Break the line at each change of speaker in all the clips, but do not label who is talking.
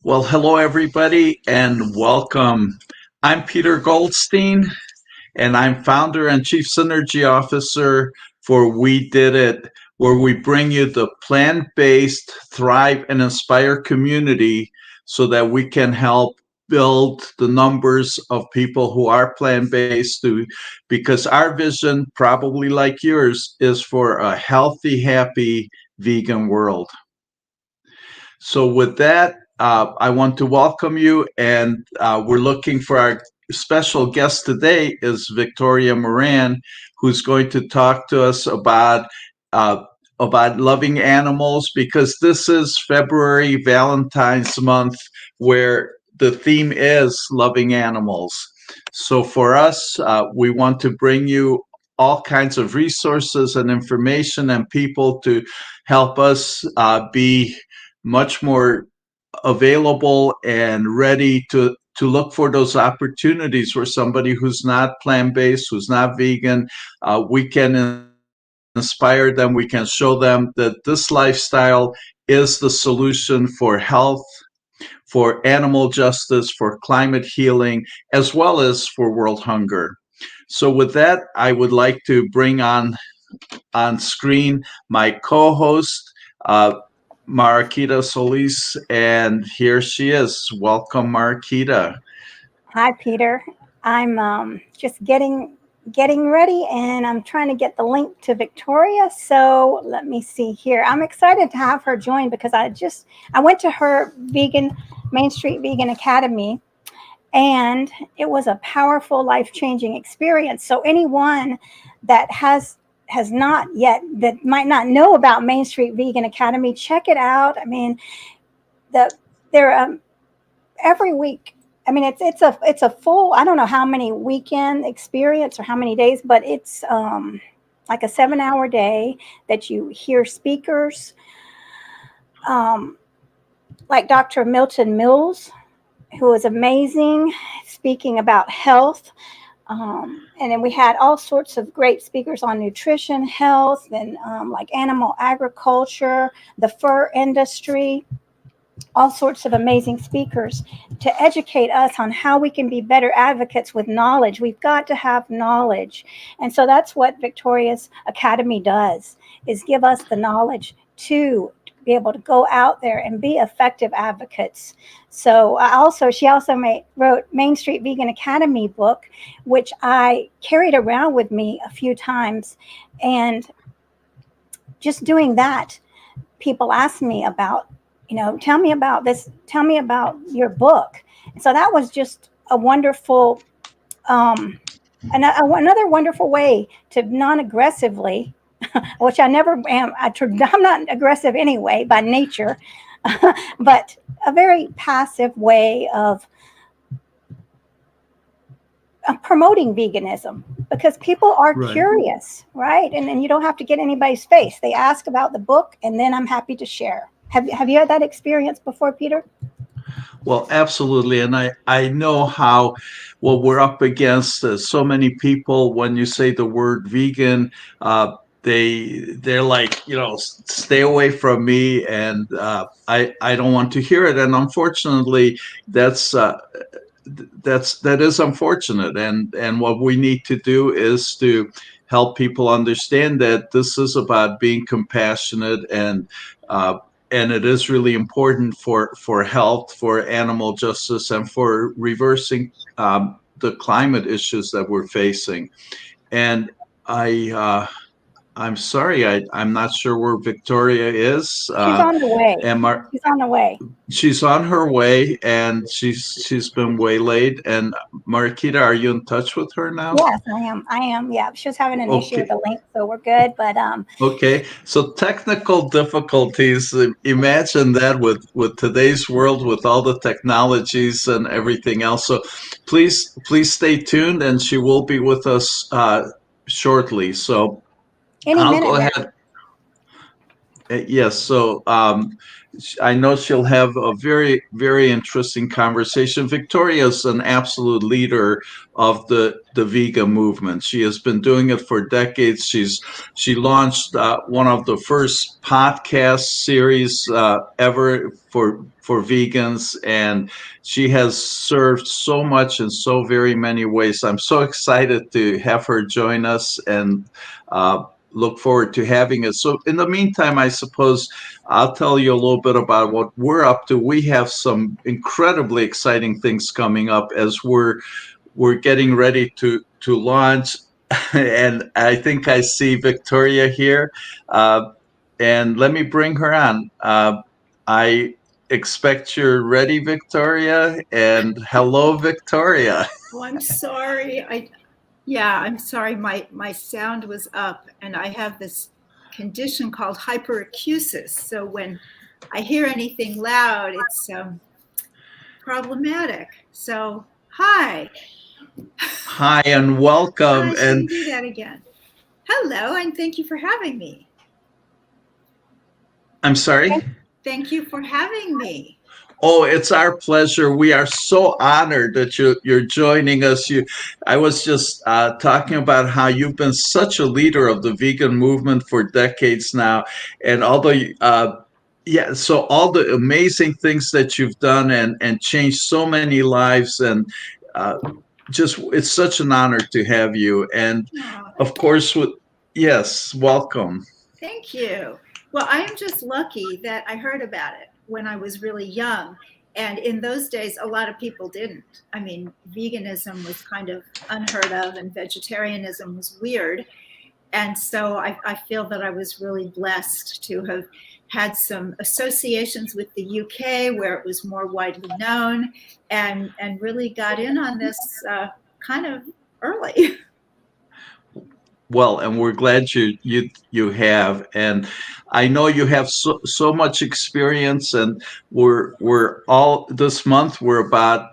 Well, hello, everybody, and welcome. I'm Peter Goldstein, and I'm founder and chief synergy officer for We Did It, where we bring you the plant based, thrive, and inspire community so that we can help build the numbers of people who are plant based, because our vision, probably like yours, is for a healthy, happy vegan world. So, with that, I want to welcome you, and we're looking for our special guest today is Victoria Moran, who's going to talk to us uh, about loving animals because this is February Valentine's month, where the theme is loving animals. So, for us, we want to bring you all kinds of resources and information and people to help us be much more available and ready to look for those opportunities where somebody who's not plant-based, who's not vegan, we can inspire them, we can show them that this lifestyle is the solution for health, for animal justice, for climate healing, as well as for world hunger. So with that, I would like to bring on screen my co-host, uh, Marquita Solis, and here she is. Welcome, Marquita.
Hi, Peter. I'm just getting ready, and I'm trying to get the link to Victoria. So let me see here. I'm excited to have her join because I went to her Main Street Vegan Academy, and it was a powerful, life changing experience. So anyone that has not yet that might not know about Main Street Vegan Academy, check it out. I mean, the they're every week. I mean, it's a full. I don't know how many weekend experience or how many days, but it's like a 7 hour day that you hear speakers um, like Dr. Milton Mills, who is amazing, speaking about health. And then we had all sorts of great speakers on nutrition, health, and like animal agriculture, the fur industry, all sorts of amazing speakers to educate us on how we can be better advocates with knowledge. We've got to have knowledge. And so that's what Victoria's Academy does, is give us the knowledge to be able to go out there and be effective advocates. So she also wrote Main Street Vegan Academy book, which I carried around with me a few times. And just doing that, people ask me about, tell me about this, tell me about your book. And so that was just a wonderful, another wonderful way to non-aggressively, which I never am. I'm not aggressive anyway by nature, but a very passive way of promoting veganism, because people are
Right.
curious, right? And you don't have to get anybody's face. They ask about the book, and then I'm happy to share. Have you had that experience before, Peter?
Well, absolutely. And I know how what we're up against. So many people, when you say the word vegan, they're like, stay away from me, and I don't want to hear it. And unfortunately, that's that is unfortunate. And what we need to do is to help people understand that this is about being compassionate, uh, and it is really important for health, for animal justice, and for reversing the climate issues that we're facing. And I I'm sorry, I'm not sure where Victoria is.
She's on the way.
And
She's on the way.
she's on her way, and she's been waylaid. And Marquita, are you in touch with her now?
Yes, I am. I am. Yeah, she was having an issue with
Okay.
the link, so we're good. But
Okay, so technical difficulties. Imagine that with today's world, with all the technologies and everything else. So, please stay tuned, and she will be with us shortly. So
any
I'll
minute
go
now.
ahead. Yes, so I know she'll have a very, very interesting conversation. Victoria is an absolute leader of the vegan movement. She has been doing it for decades. She launched one of the first podcast series ever for vegans, and she has served so much in so very many ways. I'm so excited to have her join us, and look forward to having it. So, in the meantime, I suppose I'll tell you a little bit about what we're up to. We have some incredibly exciting things coming up as we're getting ready to launch. And I think I see Victoria here, and let me bring her on. I expect you're ready, Victoria. And hello, Victoria.
Oh, I'm sorry. I'm sorry. My sound was up, and I have this condition called hyperacusis. So when I hear anything loud, it's problematic. So hi.
Hi and welcome.
I shouldn't do that again. Hello, and thank you for having me.
I'm sorry?
Thank you for having me.
Oh, it's our pleasure. We are so honored that you're joining us. I was just talking about how you've been such a leader of the vegan movement for decades now, and so all the amazing things that you've done and changed so many lives, and uh, just it's such an honor to have you. And of course, yes, welcome.
Thank you. Well, I am just lucky that I heard about it when I was really young. And in those days, a lot of people didn't. I mean, veganism was kind of unheard of and vegetarianism was weird. And so I feel that I was really blessed to have had some associations with the UK where it was more widely known, and really got in on this kind of early.
Well, and we're glad you have, and I know you have so much experience, and we're all this month we're about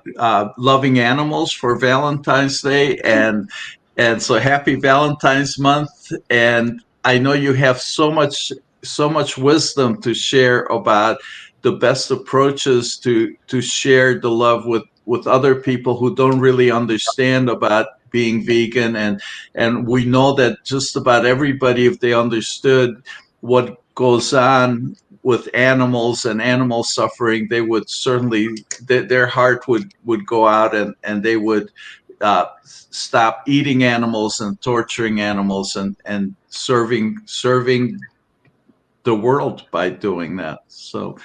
loving animals for Valentine's Day, and so happy Valentine's month. And I know you have so much wisdom to share about the best approaches to share the love with other people who don't really understand about being vegan, and we know that just about everybody, if they understood what goes on with animals and animal suffering, they would certainly their heart would go out, and they would stop eating animals and torturing animals, and serving the world by doing that. So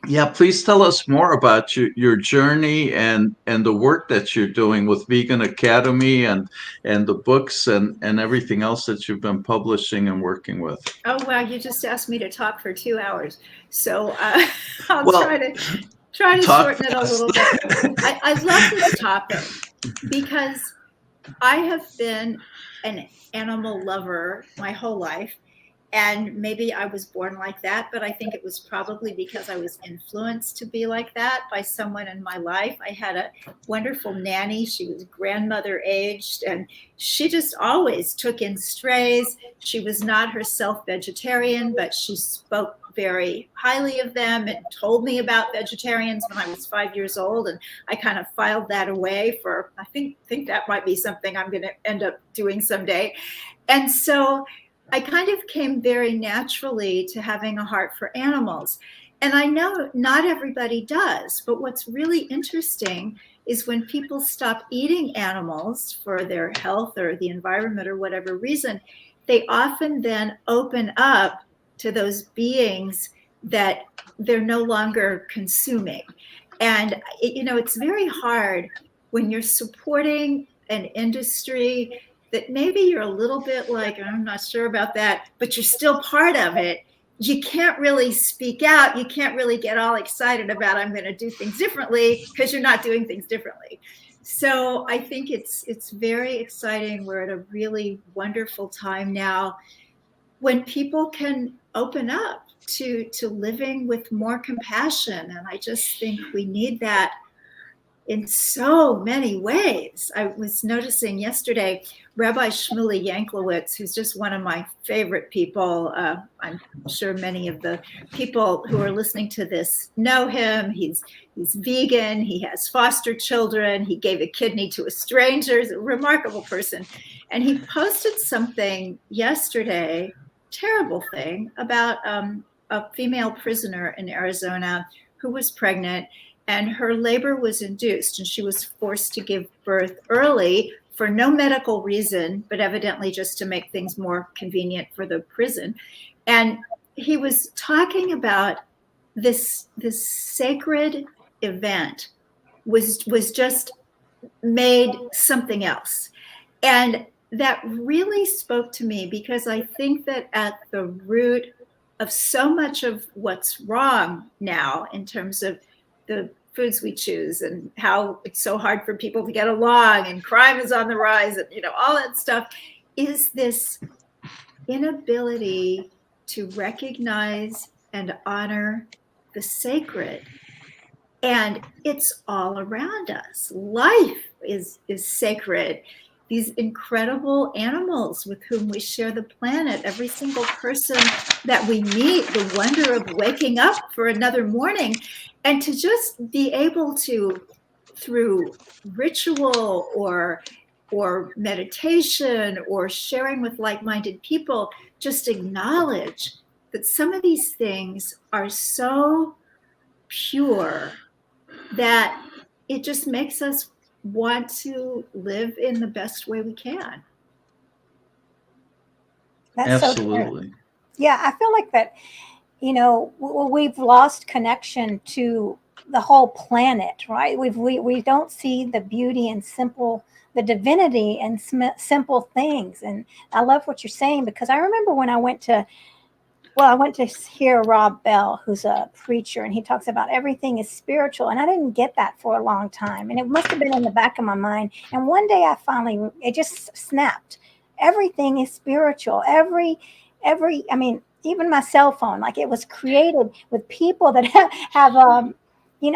yeah, please tell us more about your journey and the work that you're doing with Vegan Academy and the books and everything else that you've been publishing and working with.
Oh, wow. You just asked me to talk for 2 hours. So I'll try to shorten it a little bit. I love this topic because I have been an animal lover my whole life. And maybe I was born like that, but I think it was probably because I was influenced to be like that by someone in my life. I had a wonderful nanny. She was grandmother aged, and she just always took in strays. She was not herself vegetarian, but she spoke very highly of them and told me about vegetarians when I was 5 years old. And I kind of filed that away for, I think that might be something I'm going to end up doing someday. And so I kind of came very naturally to having a heart for animals. And I know not everybody does, but what's really interesting is when people stop eating animals for their health or the environment or whatever reason, they often then open up to those beings that they're no longer consuming. And, it's very hard when you're supporting an industry that maybe you're a little bit like, I'm not sure about that, but you're still part of it. You can't really speak out. You can't really get all excited about, I'm going to do things differently, because you're not doing things differently. So I think it's very exciting. We're at a really wonderful time now when people can open up to living with more compassion. And I just think we need that in so many ways. I was noticing yesterday, Rabbi Shmuley Yanklowitz, who's just one of my favorite people. I'm sure many of the people who are listening to this know him. He's vegan. He has foster children. He gave a kidney to a stranger. He's a remarkable person. And he posted something yesterday, terrible thing, about a female prisoner in Arizona who was pregnant, and her labor was induced, and she was forced to give birth early for no medical reason, but evidently just to make things more convenient for the prison. And he was talking about this sacred event was just made something else. And that really spoke to me, because I think that at the root of so much of what's wrong now in terms of the foods we choose and how it's so hard for people to get along and crime is on the rise and, all that stuff, is this inability to recognize and honor the sacred. And it's all around us. Life is sacred. These incredible animals with whom we share the planet, every single person that we meet, the wonder of waking up for another morning, and to just be able to, through ritual or meditation or sharing with like-minded people, just acknowledge that some of these things are so pure that it just makes us want to live in the best way we can.
That's
absolutely.
So yeah, I feel like that, we've lost connection to the whole planet, right? We don't see the beauty and the divinity and simple things. And I love what you're saying, because I remember when I went to hear Rob Bell, who's a preacher, and he talks about everything is spiritual. And I didn't get that for a long time. And it must have been in the back of my mind. And one day it just snapped. Everything is spiritual. Even my cell phone, like, it was created with people that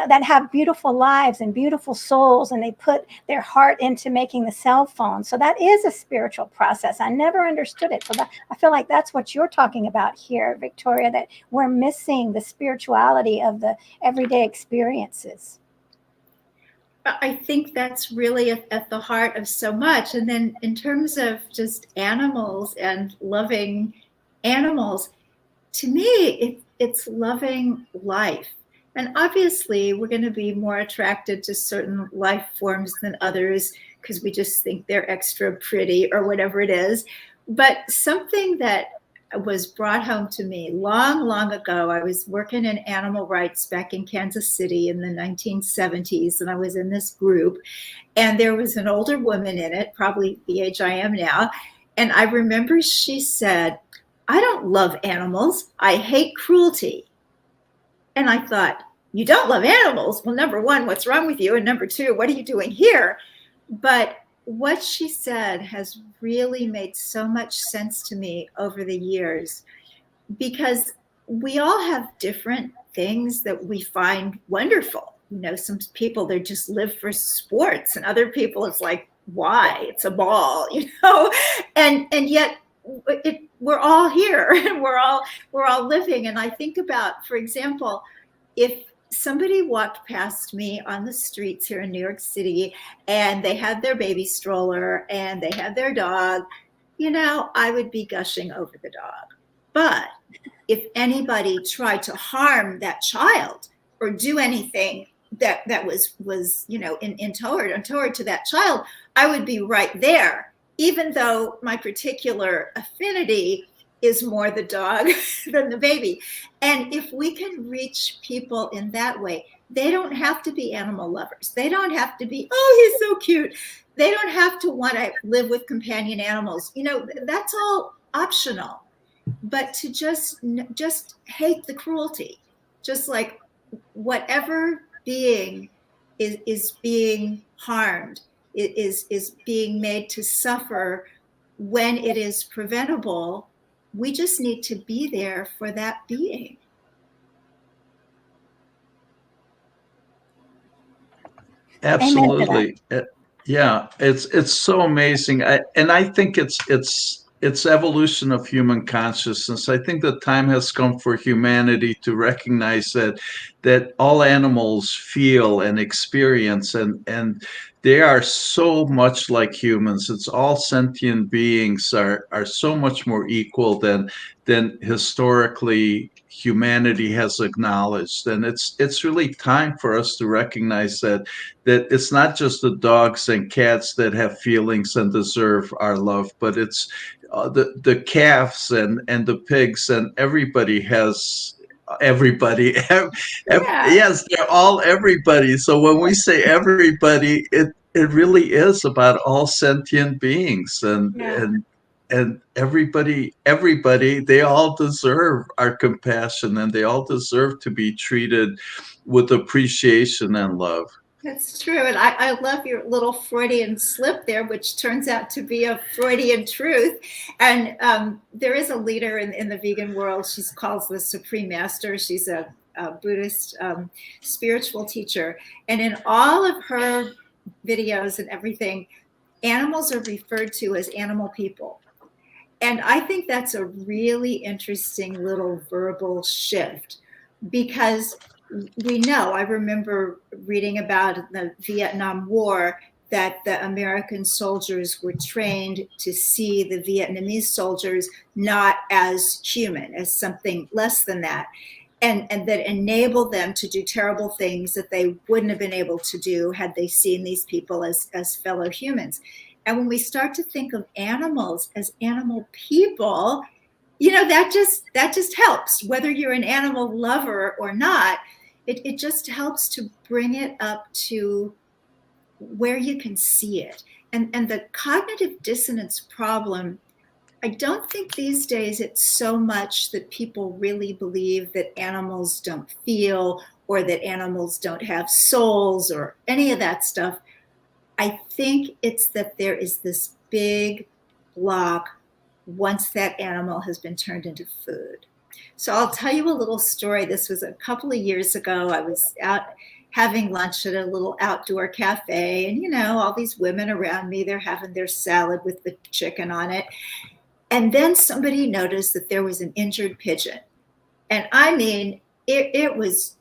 that have beautiful lives and beautiful souls, and they put their heart into making the cell phone. So that is a spiritual process. I never understood it. So I feel like that's what you're talking about here, Victoria, that we're missing the spirituality of the everyday experiences.
I think that's really at the heart of so much. And then in terms of just animals and loving animals, to me, it's loving life. And obviously, we're going to be more attracted to certain life forms than others because we just think they're extra pretty or whatever it is. But something that was brought home to me long, long ago, I was working in animal rights back in Kansas City in the 1970s, and I was in this group, and there was an older woman in it, probably the age I am now. And I remember she said, "I don't love animals. I hate cruelty." And I thought, you don't love animals? Well, number one, what's wrong with you? And number two, what are you doing here? But what she said has really made so much sense to me over the years, because we all have different things that we find wonderful. Some people, they just live for sports, and other people, it's like, why? It's a ball, and yet we're all here and we're all living. And I think about, for example, if somebody walked past me on the streets here in New York City and they had their baby stroller and they had their dog, I would be gushing over the dog. But if anybody tried to harm that child or do anything that was untoward to that child, I would be right there, even though my particular affinity is more the dog than the baby. And if we can reach people in that way, they don't have to be animal lovers. They don't have to be, oh, he's so cute. They don't have to want to live with companion animals. That's all optional. But to just hate the cruelty, just like whatever being is being harmed, is being made to suffer when it is preventable, we just need to be there for that being.
Absolutely. Yeah, it's so amazing. I think it's evolution of human consciousness. I think the time has come for humanity to recognize that all animals feel and experience, and they are so much like humans. It's all sentient beings are so much more equal than historically humanity has acknowledged. And it's really time for us to recognize that it's not just the dogs and cats that have feelings and deserve our love, but it's the calves and the pigs, and everybody has everybody. Yes, they're all everybody. So when we say everybody, it really is about all sentient beings, and everybody, they all deserve our compassion, and they all deserve to be treated with appreciation and love.
That's true. And I love your little Freudian slip there, which turns out to be a Freudian truth. And there is a leader in the vegan world. She's called the Supreme Master. She's a Buddhist spiritual teacher. And in all of her videos and everything, animals are referred to as animal people. And I think that's a really interesting little verbal shift, because we know, I remember reading about the Vietnam War, that the American soldiers were trained to see the Vietnamese soldiers not as human, as something less than that, and that enabled them to do terrible things that they wouldn't have been able to do had they seen these people as fellow humans. And when we start to think of animals as animal people, that just helps. Whether you're an animal lover or not, it just helps to bring it up to where you can see it. And the cognitive dissonance problem, I don't think these days it's so much that people really believe that animals don't feel, or that animals don't have souls, or any of that stuff. I think it's that there is this big block once that animal has been turned into food. So I'll tell you a little story. This was a couple of years ago. I was out having lunch at a little outdoor cafe, and all these women around me, they're having their salad with the chicken on it. And then somebody noticed that there was an injured pigeon. And I mean, it was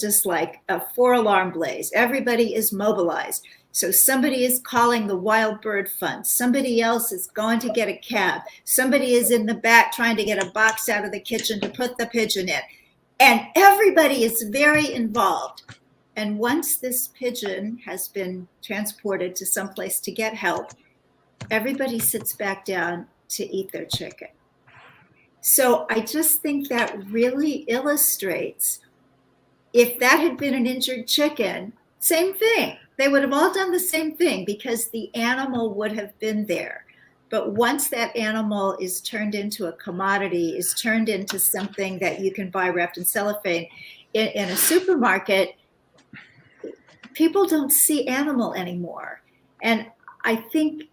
just like a 4-alarm blaze. Everybody is mobilized. So somebody is calling the Wild Bird Fund. Somebody else is going to get a cab. Somebody is in the back trying to get a box out of the kitchen to put the pigeon in. And everybody is very involved. And once this pigeon has been transported to someplace to get help, everybody sits back down to eat their chicken. So I just think that really illustrates, if that had been an injured chicken, same thing. They would have all done the same thing, because the animal would have been there. But once that animal is turned into a commodity, is turned into something that you can buy wrapped in cellophane in a supermarket, people don't see animal anymore. And I think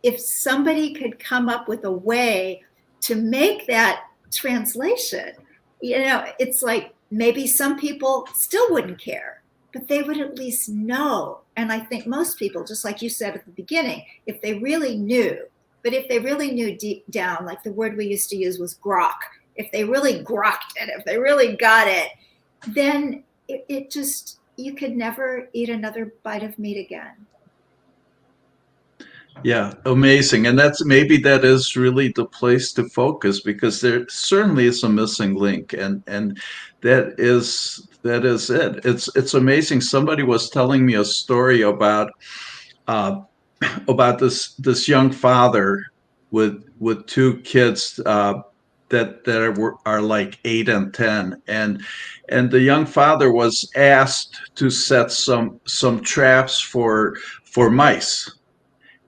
if somebody could come up with a way to make that translation, it's like maybe some people still wouldn't care, but they would at least know. And I think most people, just like you said at the beginning, if they really knew deep down, like the word we used to use was grok, if they really grokked it, if they really got it, then it just, you could never eat another bite of meat again.
Yeah, amazing. And that is really the place to focus, because there certainly is a missing link, and that is it. It's amazing. Somebody was telling me a story about this young father with 2 kids that are like 8 and 10, and the young father was asked to set some traps for mice.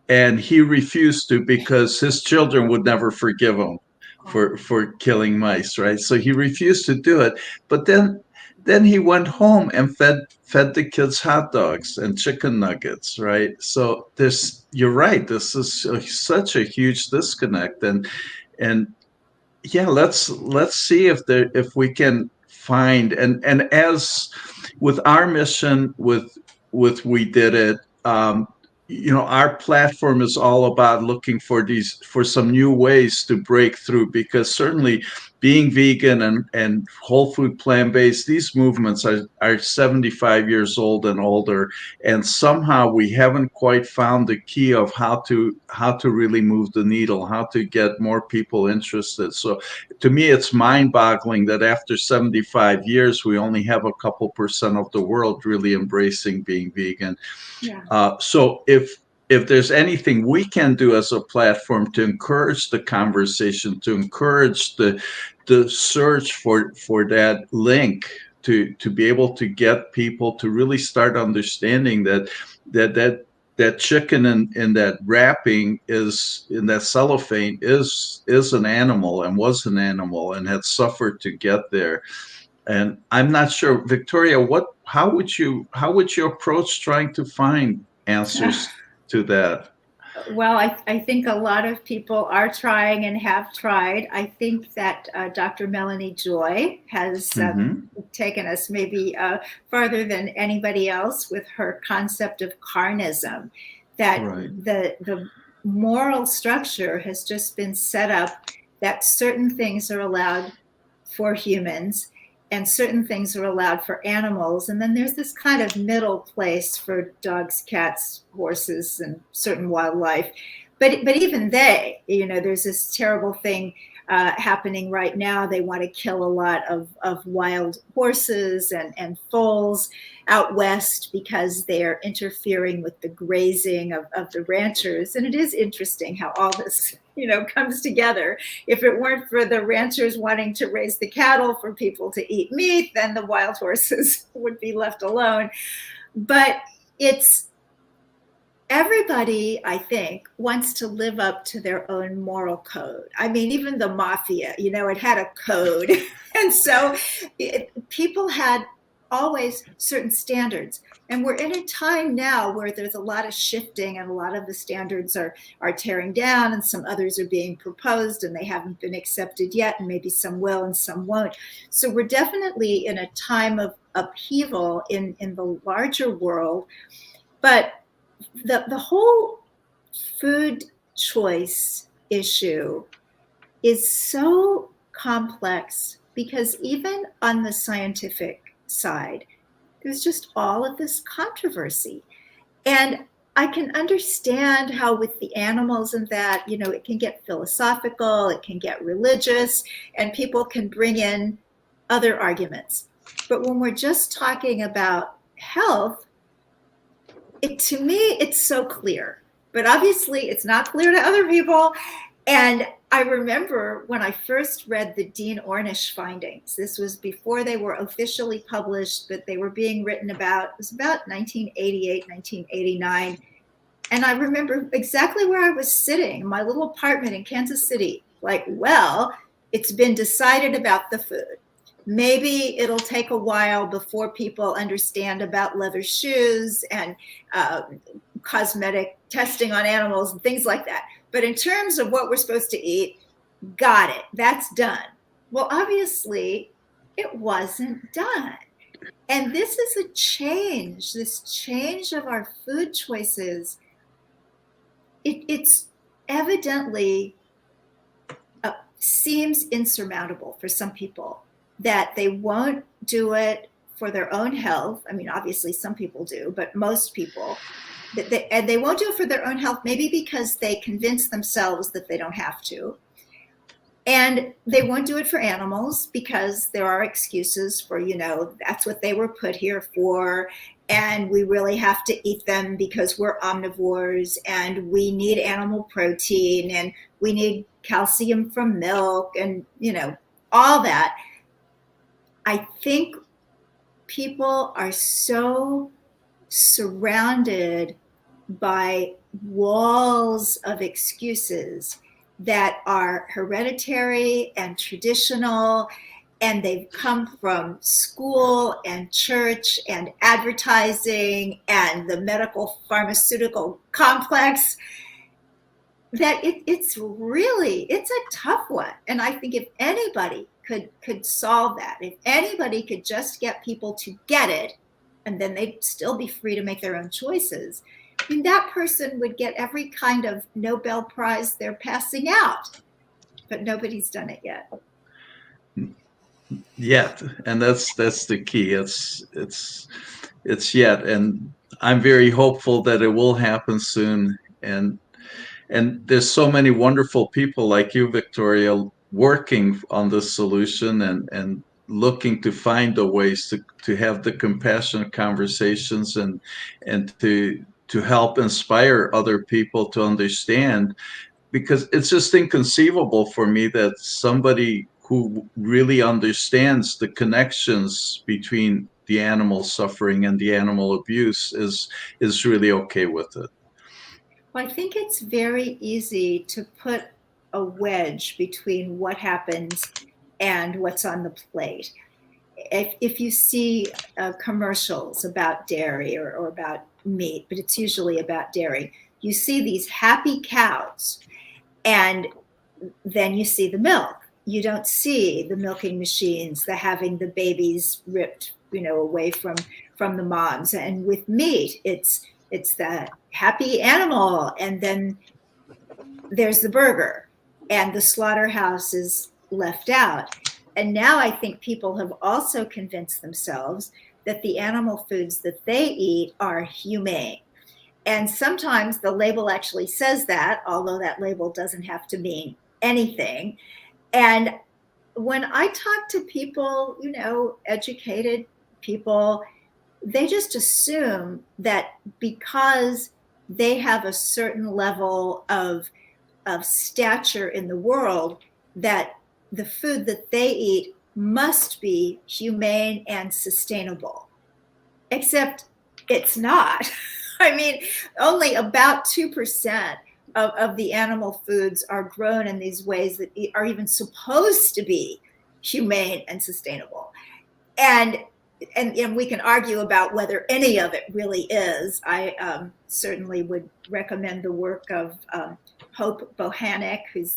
And he refused to, because his children would never forgive him for killing mice, right? So he refused to do it. But then he went home and fed the kids hot dogs and chicken nuggets, right? So you're right. This is such a huge disconnect, and yeah, let's see if we can find, and as with our mission with We Did It, our platform is all about looking for some new ways to break through, because certainly being vegan and whole food plant-based, these movements are 75 years old and older, and somehow we haven't quite found the key of how to really move the needle, how to get more people interested. So to me, it's mind-boggling that after 75 years we only have a couple percent of the world really embracing being vegan. So if there's anything we can do as a platform to encourage the conversation, to encourage the search for that link, to be able to get people to really start understanding that chicken in that wrapping, is in that cellophane, is an animal, and was an animal, and had suffered to get there. And I'm not sure, Victoria, how would you approach trying to find answers to that?
Well, I think a lot of people are trying and have tried. I think that Dr. Melanie Joy has taken us maybe farther than anybody else with her concept of carnism, that the moral structure has just been set up that certain things are allowed for humans and certain things are allowed for animals. And then there's this kind of middle place for dogs, cats, horses, and certain wildlife. But even they, there's this terrible thing happening right now. They want to kill a lot of wild horses and foals out west because they're interfering with the grazing of the ranchers. And it is interesting how all this comes together. If it weren't for the ranchers wanting to raise the cattle for people to eat meat, then the wild horses would be left alone. But everybody, I think, wants to live up to their own moral code. I mean, even the mafia, it had a code. And so people had always certain standards. And we're in a time now where there's a lot of shifting, and a lot of the standards are tearing down, and some others are being proposed and they haven't been accepted yet, and maybe some will and some won't. So we're definitely in a time of upheaval in the larger world. But the whole food choice issue is so complex, because even on the scientific side, there's just all of this controversy. And I can understand how with the animals and that, it can get philosophical, it can get religious, and people can bring in other arguments. But when we're just talking about health, to me, it's so clear. But obviously, it's not clear to other people. And I remember when I first read the Dean Ornish findings. This was before they were officially published, but they were being written about. It was about 1988, 1989. And I remember exactly where I was sitting in my little apartment in Kansas City. Like, well, it's been decided about the food. Maybe it'll take a while before people understand about leather shoes and cosmetic testing on animals and things like that. But in terms of what we're supposed to eat, got it. That's done. Well, obviously, it wasn't done. And this is a change, this change of our food choices. It's evidently seems insurmountable for some people, that they won't do it for their own health. I mean, obviously some people do, but most people, and they won't do it for their own health, maybe because they convince themselves that they don't have to. And they won't do it for animals because there are excuses for, that's what they were put here for. And we really have to eat them because we're omnivores, and we need animal protein, and we need calcium from milk, and, all that. I think people are so surrounded by walls of excuses that are hereditary and traditional, and they've come from school and church and advertising and the medical pharmaceutical complex, that it's a tough one. And I think if anybody could solve that, if anybody could just get people to get it, and then they'd still be free to make their own choices, I mean, that person would get every kind of Nobel Prize they're passing out, but nobody's done it yet.
Yet, and that's the key. It's yet, and I'm very hopeful that it will happen soon. And there's so many wonderful people like you, Victoria, working on this solution and looking to find the ways to have the compassionate conversations and to help inspire other people to understand, because it's just inconceivable for me that somebody who really understands the connections between the animal suffering and the animal abuse is really okay with it.
Well, I think it's very easy to put a wedge between what happens and what's on the plate. If you see commercials about dairy or about meat, but it's usually about dairy, you see these happy cows, and then you see the milk. You don't see the milking machines, the having the babies ripped, away from the moms. And with meat, it's the happy animal, and then there's the burger, and the slaughterhouse is left out. And now I think people have also convinced themselves that the animal foods that they eat are humane. And sometimes the label actually says that, although that label doesn't have to mean anything. And when I talk to people, educated people, they just assume that because they have a certain level of stature in the world, that the food that they eat must be humane and sustainable. Except it's not. I mean, only about 2% of the animal foods are grown in these ways that are even supposed to be humane and sustainable. And we can argue about whether any of it really is. I certainly would recommend the work of Hope Bohanec, who's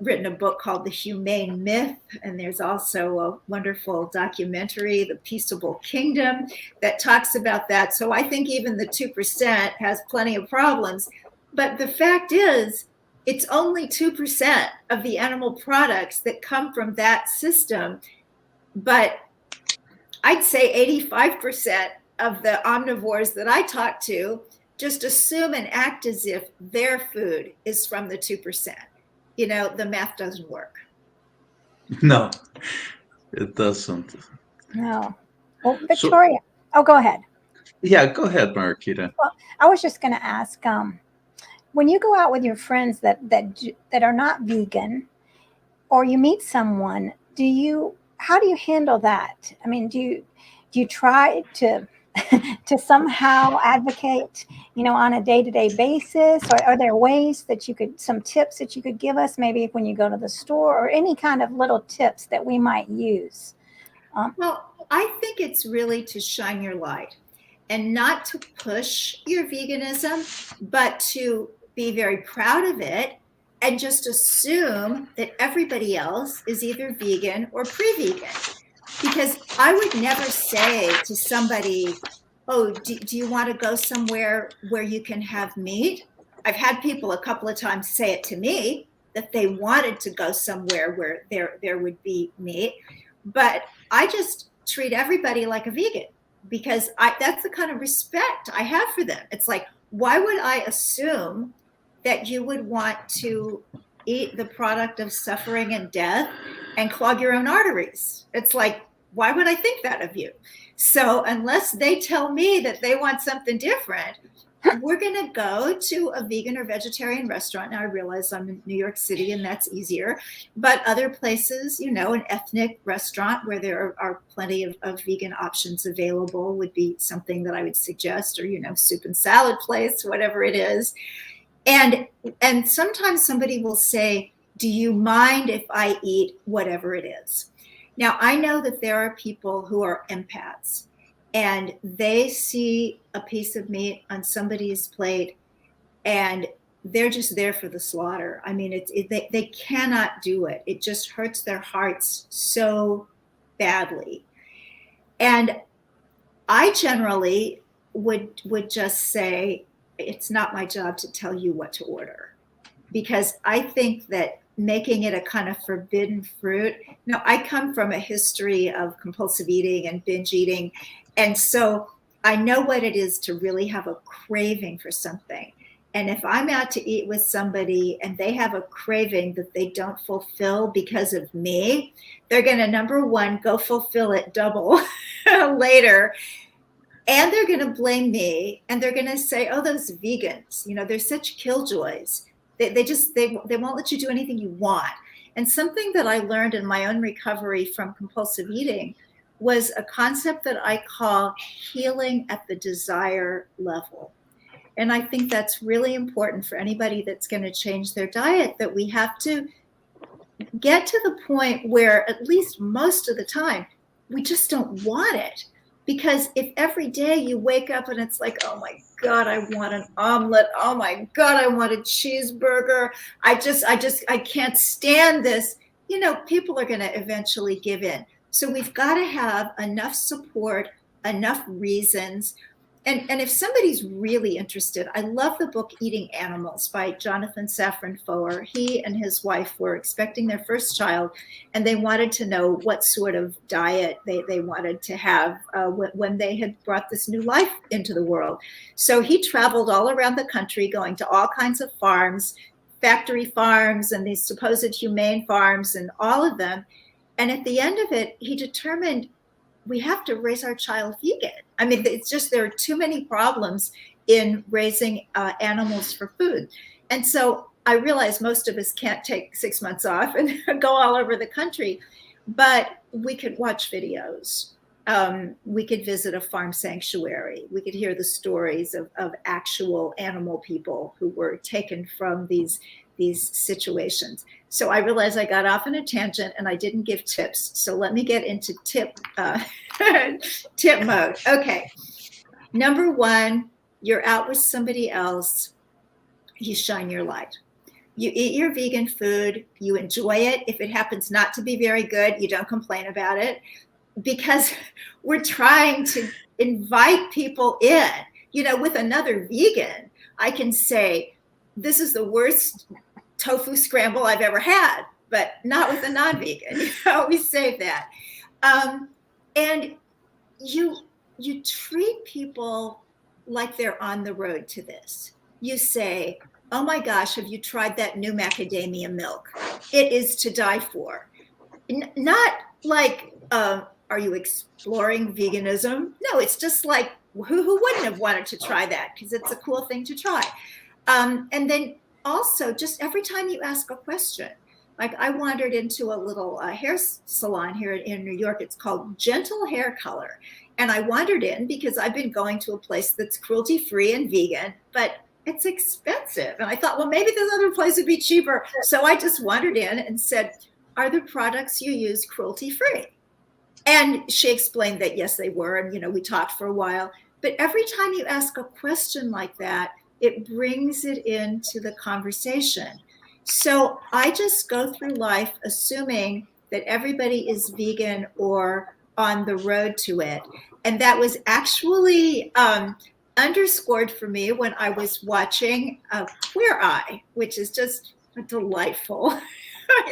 written a book called The Humane Myth. And there's also a wonderful documentary, The Peaceable Kingdom, that talks about that. So I think even the 2% has plenty of problems. But the fact is, it's only 2% of the animal products that come from that system. But I'd say 85% of the omnivores that I talk to just assume and act as if their food is from the 2%. The math doesn't work.
No, it doesn't.
No. Well, Victoria, go ahead.
Yeah, go ahead, Marquita.
Well, I was just going to ask, when you go out with your friends that are not vegan, or you meet someone, how do you handle that? I mean, do you try to to somehow advocate, on a day-to-day basis, or are there ways that some tips that you could give us, maybe when you go to the store, or any kind of little tips that we might use?
Well, I think it's really to shine your light and not to push your veganism, but to be very proud of it and just assume that everybody else is either vegan or pre-vegan. Because I would never say to somebody, oh, do you want to go somewhere where you can have meat? I've had people a couple of times say it to me, that they wanted to go somewhere where there would be meat. But I just treat everybody like a vegan, because that's the kind of respect I have for them. It's like, why would I assume that you would want to eat the product of suffering and death and clog your own arteries? It's like, why would I think that of you? So unless they tell me that they want something different, we're going to go to a vegan or vegetarian restaurant. Now, I realize I'm in New York City and that's easier, but other places, an ethnic restaurant where there are plenty of vegan options available would be something that I would suggest, or, soup and salad place, whatever it is. And sometimes somebody will say, do you mind if I eat whatever it is? Now, I know that there are people who are empaths, and they see a piece of meat on somebody's plate and they're just there for the slaughter. I mean, they cannot do it. It just hurts their hearts so badly. And I generally would just say, it's not my job to tell you what to order, because I think that making it a kind of forbidden fruit. Now, I come from a history of compulsive eating and binge eating, and so I know what it is to really have a craving for something. And if I'm out to eat with somebody and they have a craving that they don't fulfill because of me, they're going to, number one, go fulfill it double later. And they're going to blame me, and they're going to say, oh, those vegans, they're such killjoys. They won't let you do anything you want. And something that I learned in my own recovery from compulsive eating was a concept that I call healing at the desire level. And I think that's really important for anybody that's going to change their diet, that we have to get to the point where, at least most of the time, we just don't want it. Because if every day you wake up and it's like, oh my God, I want an omelet. Oh my God, I want a cheeseburger. I can't stand this. People are going to eventually give in. So we've got to have enough support, enough reasons. And if somebody's really interested, I love the book Eating Animals by Jonathan Safran Foer. He and his wife were expecting their first child, and they wanted to know what sort of diet they wanted to have when they had brought this new life into the world. So he traveled all around the country, going to all kinds of farms, factory farms, and these supposed humane farms, and all of them. And at the end of it, he determined, we have to raise our child vegan. I mean, it's just, there are too many problems in raising animals for food. And so I realize most of us can't take 6 months off and go all over the country, but we could watch videos. We could visit a farm sanctuary. We could hear the stories of actual animal people who were taken from these situations. So I realized I got off on a tangent and I didn't give tips. So let me get into tip mode. Okay. Number one, you're out with somebody else. You shine your light. You eat your vegan food. You enjoy it. If it happens not to be very good, you don't complain about it, because we're trying to invite people in. With another vegan, I can say, this is the worst tofu scramble I've ever had, but not with a non-vegan. We save that. And you treat people like they're on the road to this. You say, oh my gosh, have you tried that new macadamia milk? It is to die for. Not like, are you exploring veganism? No, it's just like, who wouldn't have wanted to try that? Because it's a cool thing to try. And then also, just every time you ask a question, like I wandered into a little hair salon here in New York. It's called Gentle Hair Color. And I wandered in because I've been going to a place that's cruelty-free and vegan, but it's expensive. And I thought, well, maybe this other place would be cheaper. So I just wandered in and said, are the products you use cruelty-free? And she explained that, yes, they were. And, we talked for a while. But every time you ask a question like that, it brings it into the conversation. So I just go through life assuming that everybody is vegan or on the road to it. And that was actually underscored for me when I was watching Queer Eye, which is just a delightful,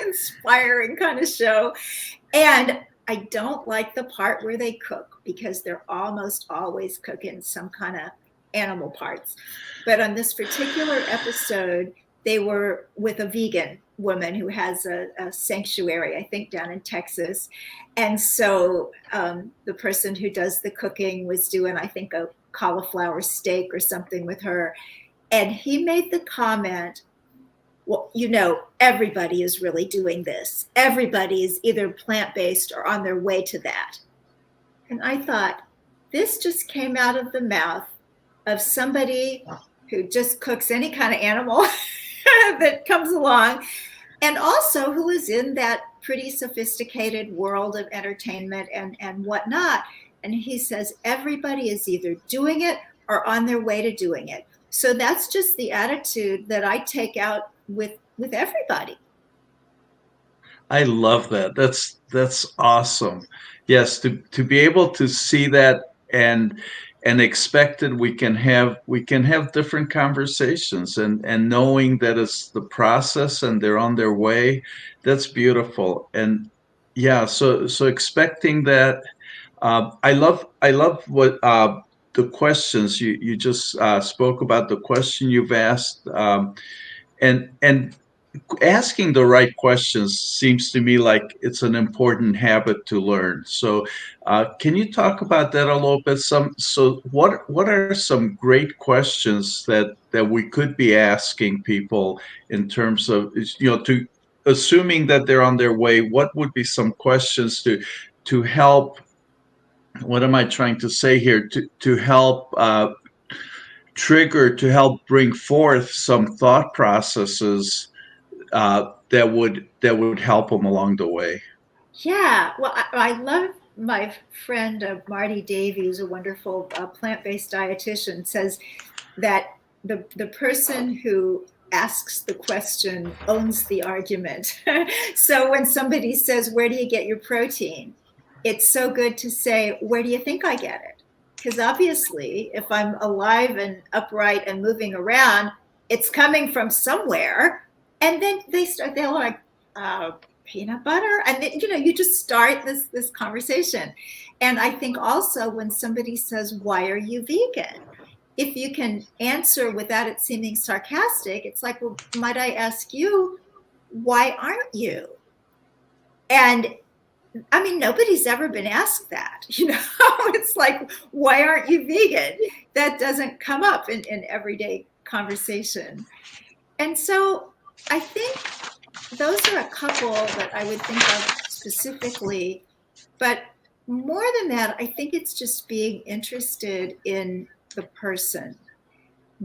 inspiring kind of show. And I don't like the part where they cook, because they're almost always cooking some kind of animal parts. But on this particular episode, they were with a vegan woman who has a sanctuary, I think, down in Texas. And so the person who does the cooking was doing, I think, a cauliflower steak or something with her. And he made the comment, well, everybody is really doing this. Everybody is either plant-based or on their way to that. And I thought, this just came out of the mouth of somebody who just cooks any kind of animal that comes along, and also who is in that pretty sophisticated world of entertainment and whatnot. And he says, everybody is either doing it or on their way to doing it. So that's just the attitude that I take out with everybody.
I love that. That's awesome. Yes, to be able to see that and expected we can have different conversations, and knowing that it's the process and they're on their way, that's beautiful. And yeah, so expecting that. I love what the questions you just spoke about, the question you've asked, and asking the right questions seems to me like it's an important habit to learn. So, can you talk about that a little bit? What are some great questions that we could be asking people in terms of, to assuming that they're on their way? What would be some questions to help? What am I trying to say here? To help trigger, to help bring forth some thought processes that would help them along the way.
Yeah, well, I love my friend Marty Davies, a wonderful plant-based dietitian, says that the person who asks the question owns the argument. So when somebody says, "Where do you get your protein?" it's so good to say, "Where do you think I get it?" Because obviously, if I'm alive and upright and moving around, it's coming from somewhere. And then they're like, peanut butter, and then, you just start this conversation. And I think also when somebody says, "Why are you vegan?" if you can answer without it seeming sarcastic, it's like, "Well, might I ask you, why aren't you?" And I mean, nobody's ever been asked that, It's like, "Why aren't you vegan?" That doesn't come up in everyday conversation. And so I think those are a couple that I would think of specifically. But more than that, I think it's just being interested in the person.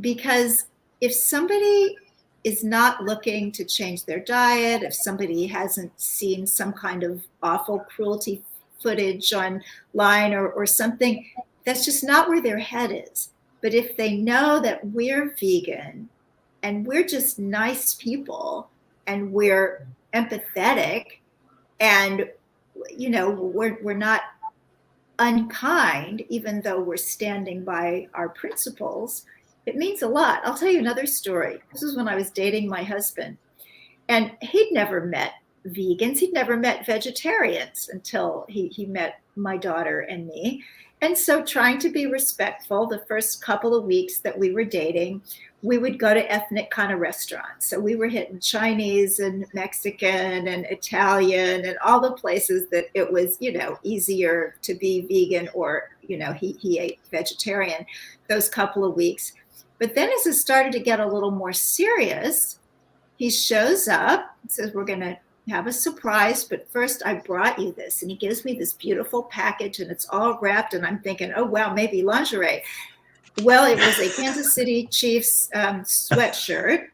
Because if somebody is not looking to change their diet, if somebody hasn't seen some kind of awful cruelty footage online or something, that's just not where their head is. But if they know that we're vegan and we're just nice people and we're empathetic and, we're not unkind, even though we're standing by our principles, it means a lot. I'll tell you another story. This was when I was dating my husband, and he'd never met vegans. He'd never met vegetarians until he met my daughter and me. And so, trying to be respectful, the first couple of weeks that we were dating, we would go to ethnic kind of restaurants. So we were hitting Chinese and Mexican and Italian and all the places that it was, easier to be vegan, or, he ate vegetarian those couple of weeks. But then as it started to get a little more serious, he shows up and says, "We're going to have a surprise, but first I brought you this." And he gives me this beautiful package, and it's all wrapped, and I'm thinking, "Oh, wow, maybe lingerie." Well, it was a Kansas City Chiefs sweatshirt,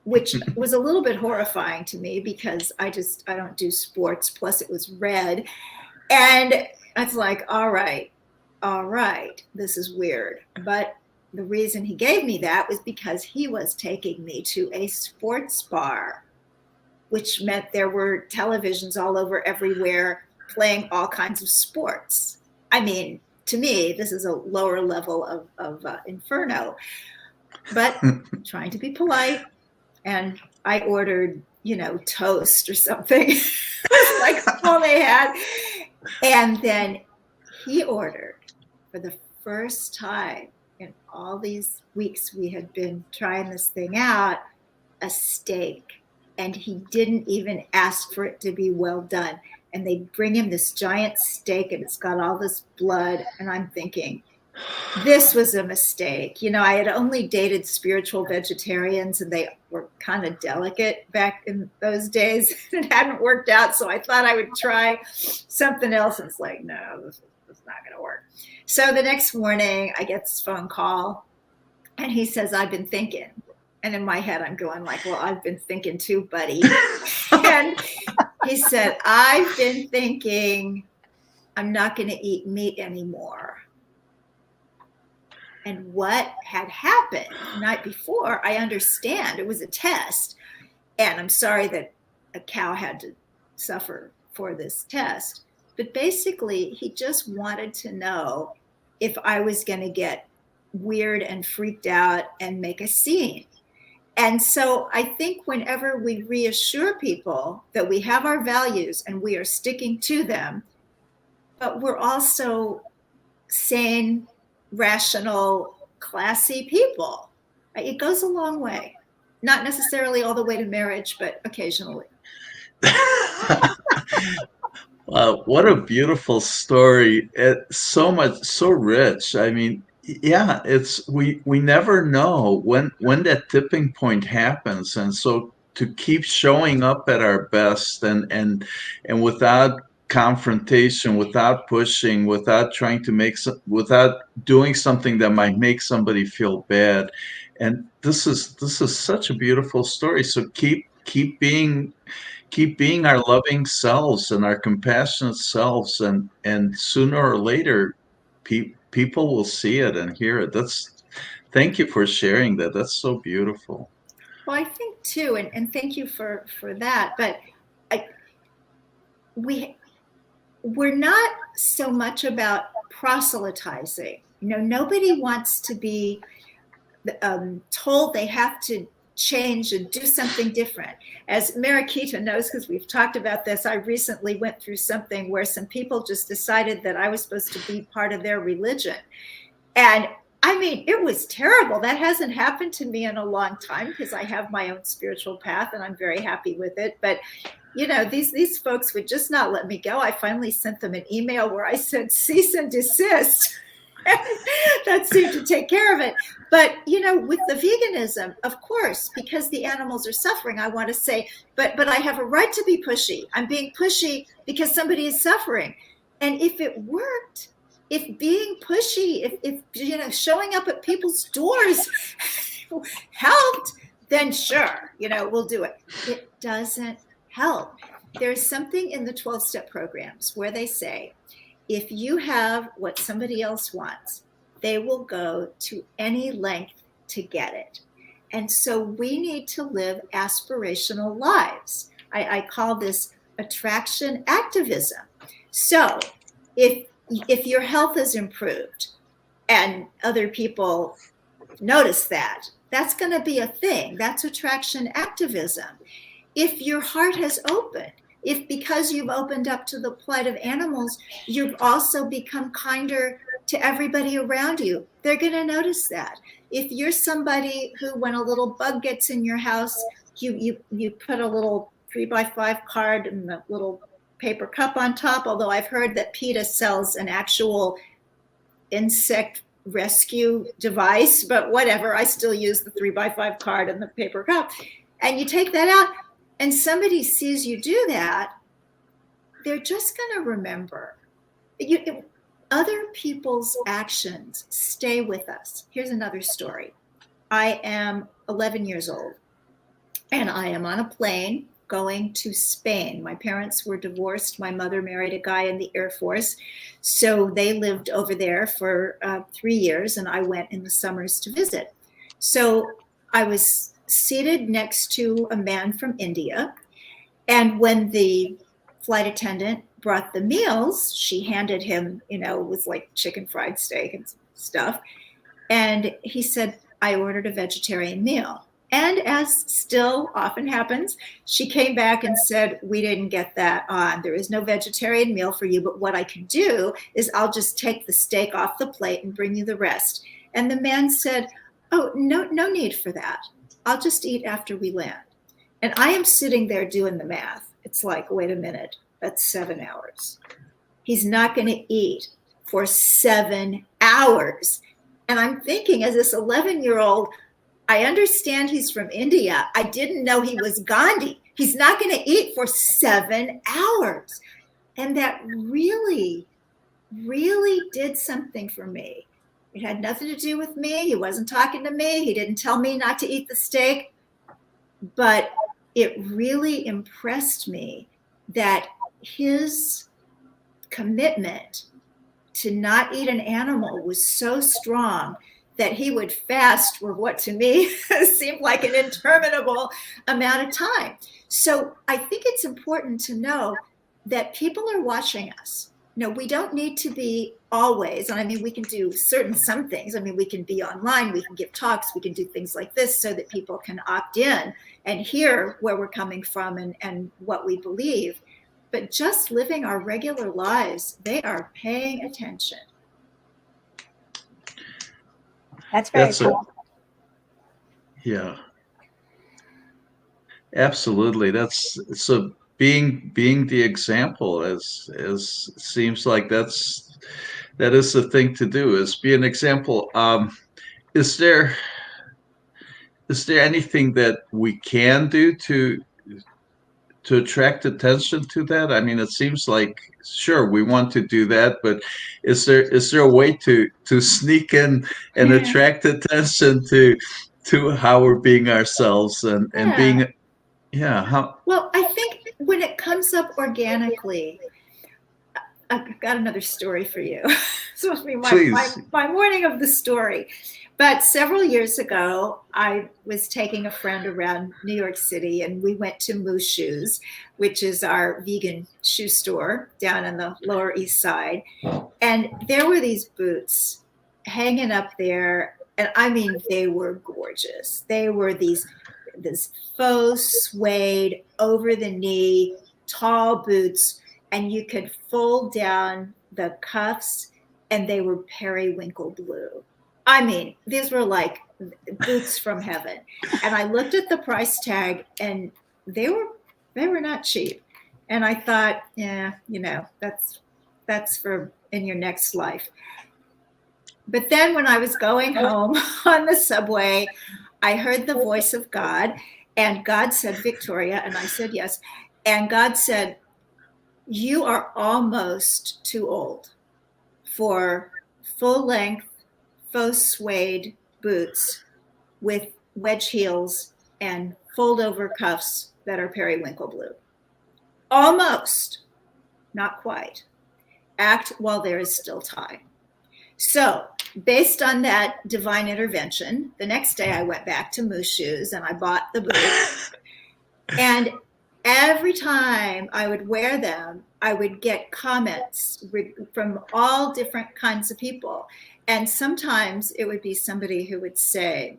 which was a little bit horrifying to me because I don't do sports. Plus it was red. And I was like, all right, this is weird. But the reason he gave me that was because he was taking me to a sports bar, which meant there were televisions all over everywhere playing all kinds of sports. I mean, to me, this is a lower level of inferno, but trying to be polite. And I ordered, toast or something. It was like all they had. And then he ordered, for the first time in all these weeks we had been trying this thing out, a steak. And he didn't even ask for it to be well done. And they bring him this giant steak, and it's got all this blood. And I'm thinking, this was a mistake. I had only dated spiritual vegetarians, and they were kind of delicate back in those days. It hadn't worked out. So I thought I would try something else. And it's like, no, this is not going to work. So the next morning I get this phone call, and he says, "I've been thinking." And in my head, I'm going like, "Well, I've been thinking too, buddy." And he said, "I've been thinking I'm not going to eat meat anymore." And what had happened the night before, I understand it was a test. And I'm sorry that a cow had to suffer for this test. But basically, he just wanted to know if I was going to get weird and freaked out and make a scene. And so I think whenever we reassure people that we have our values and we are sticking to them, but we're also sane, rational, classy people, it goes a long way. Not necessarily all the way to marriage, but occasionally.
Wow, what a beautiful story. It's so rich. I mean, yeah, it's we never know when that tipping point happens. And so to keep showing up at our best and without confrontation, without pushing, without trying to without doing something that might make somebody feel bad. And this is such a beautiful story. So keep being our loving selves and our compassionate selves, and sooner or later people will see it and hear it. Thank you for sharing that. That's so beautiful.
Well, I think too, and thank you for that, but we're not so much about proselytizing. Nobody wants to be told they have to change and do something different. As Mariquita knows, because we've talked about this, I recently went through something where some people just decided that I was supposed to be part of their religion. And I mean, it was terrible. That hasn't happened to me in a long time because I have my own spiritual path and I'm very happy with it. But these folks would just not let me go. I finally sent them an email where I said, cease and desist. That seemed to take care of it. But, with the veganism, of course, because the animals are suffering, I want to say, but I have a right to be pushy. I'm being pushy because somebody is suffering. And if it worked, if being pushy, if showing up at people's doors helped, then sure, we'll do it. It doesn't help. There's something in the 12-step programs where they say, if you have what somebody else wants, they will go to any length to get it. And so we need to live aspirational lives. I call this attraction activism. So if your health is improved and other people notice that, that's going to be a thing. That's attraction activism. If your heart has opened, if because you've opened up to the plight of animals, you've also become kinder to everybody around you, they're going to notice that. If you're somebody who, when a little bug gets in your house, you put a little 3x5 card and the little paper cup on top, although I've heard that PETA sells an actual insect rescue device, but whatever, I still use the 3x5 card and the paper cup. And you take that out, and somebody sees you do that, they're just going to remember. Other people's actions stay with us. Here's another story. I am 11 years old, and I am on a plane going to Spain. My parents were divorced. My mother married a guy in the Air Force, so they lived over there for 3 years, and I went in the summers to visit. So I was seated next to a man from India. And when the flight attendant brought the meals, she handed him, with like chicken fried steak and stuff. And he said, I ordered a vegetarian meal. And as still often happens, she came back and said, we didn't get that on. There is no vegetarian meal for you. But what I can do is I'll just take the steak off the plate and bring you the rest. And the man said, oh, no need for that. I'll just eat after we land. And I am sitting there doing the math. It's like, wait a minute, that's 7 hours. He's not going to eat for 7 hours. And I'm thinking, as this 11-year-old, I understand he's from India. I didn't know he was Gandhi. He's not going to eat for 7 hours. And that really, really did something for me. It had nothing to do with me. He wasn't talking to me. He didn't tell me not to eat the steak. But it really impressed me that his commitment to not eat an animal was so strong that he would fast for what to me seemed like an interminable amount of time. So I think it's important to know that people are watching us. we don't need to be always. And I mean, we can do some things. I mean, we can be online, we can give talks, we can do things like this so that people can opt in and hear where we're coming from and what we believe. But just living our regular lives, they are paying attention.
That's very cool.
Yeah. Absolutely. That's so being the example is seems like that is the thing to do, is be an example. Is there anything that we can do to attract attention to that? I mean, it seems like, sure, we want to do that, but is there a way to sneak in and attract attention to how we're being ourselves and being, how?
Well, I think when it comes up organically, I've got another story for you. It's supposed to be my morning of the story. But several years ago, I was taking a friend around New York City, and we went to Moo Shoes, which is our vegan shoe store down on the Lower East Side. And there were these boots hanging up there. And I mean, they were gorgeous. They were this faux suede, over the knee, tall boots, and you could fold down the cuffs, and they were periwinkle blue. I mean, these were like boots from heaven. And I looked at the price tag, and they were not cheap. And I thought, that's for in your next life. But then when I was going home on the subway, I heard the voice of God, and God said, Victoria, and I said, yes. And God said, you are almost too old for full-length faux suede boots with wedge heels and fold-over cuffs that are periwinkle blue. Almost, not quite. Act while there is still time. So based on that divine intervention, the next day I went back to Moo Shoes and I bought the boots. And every time I would wear them, I would get comments from all different kinds of people. And sometimes it would be somebody who would say,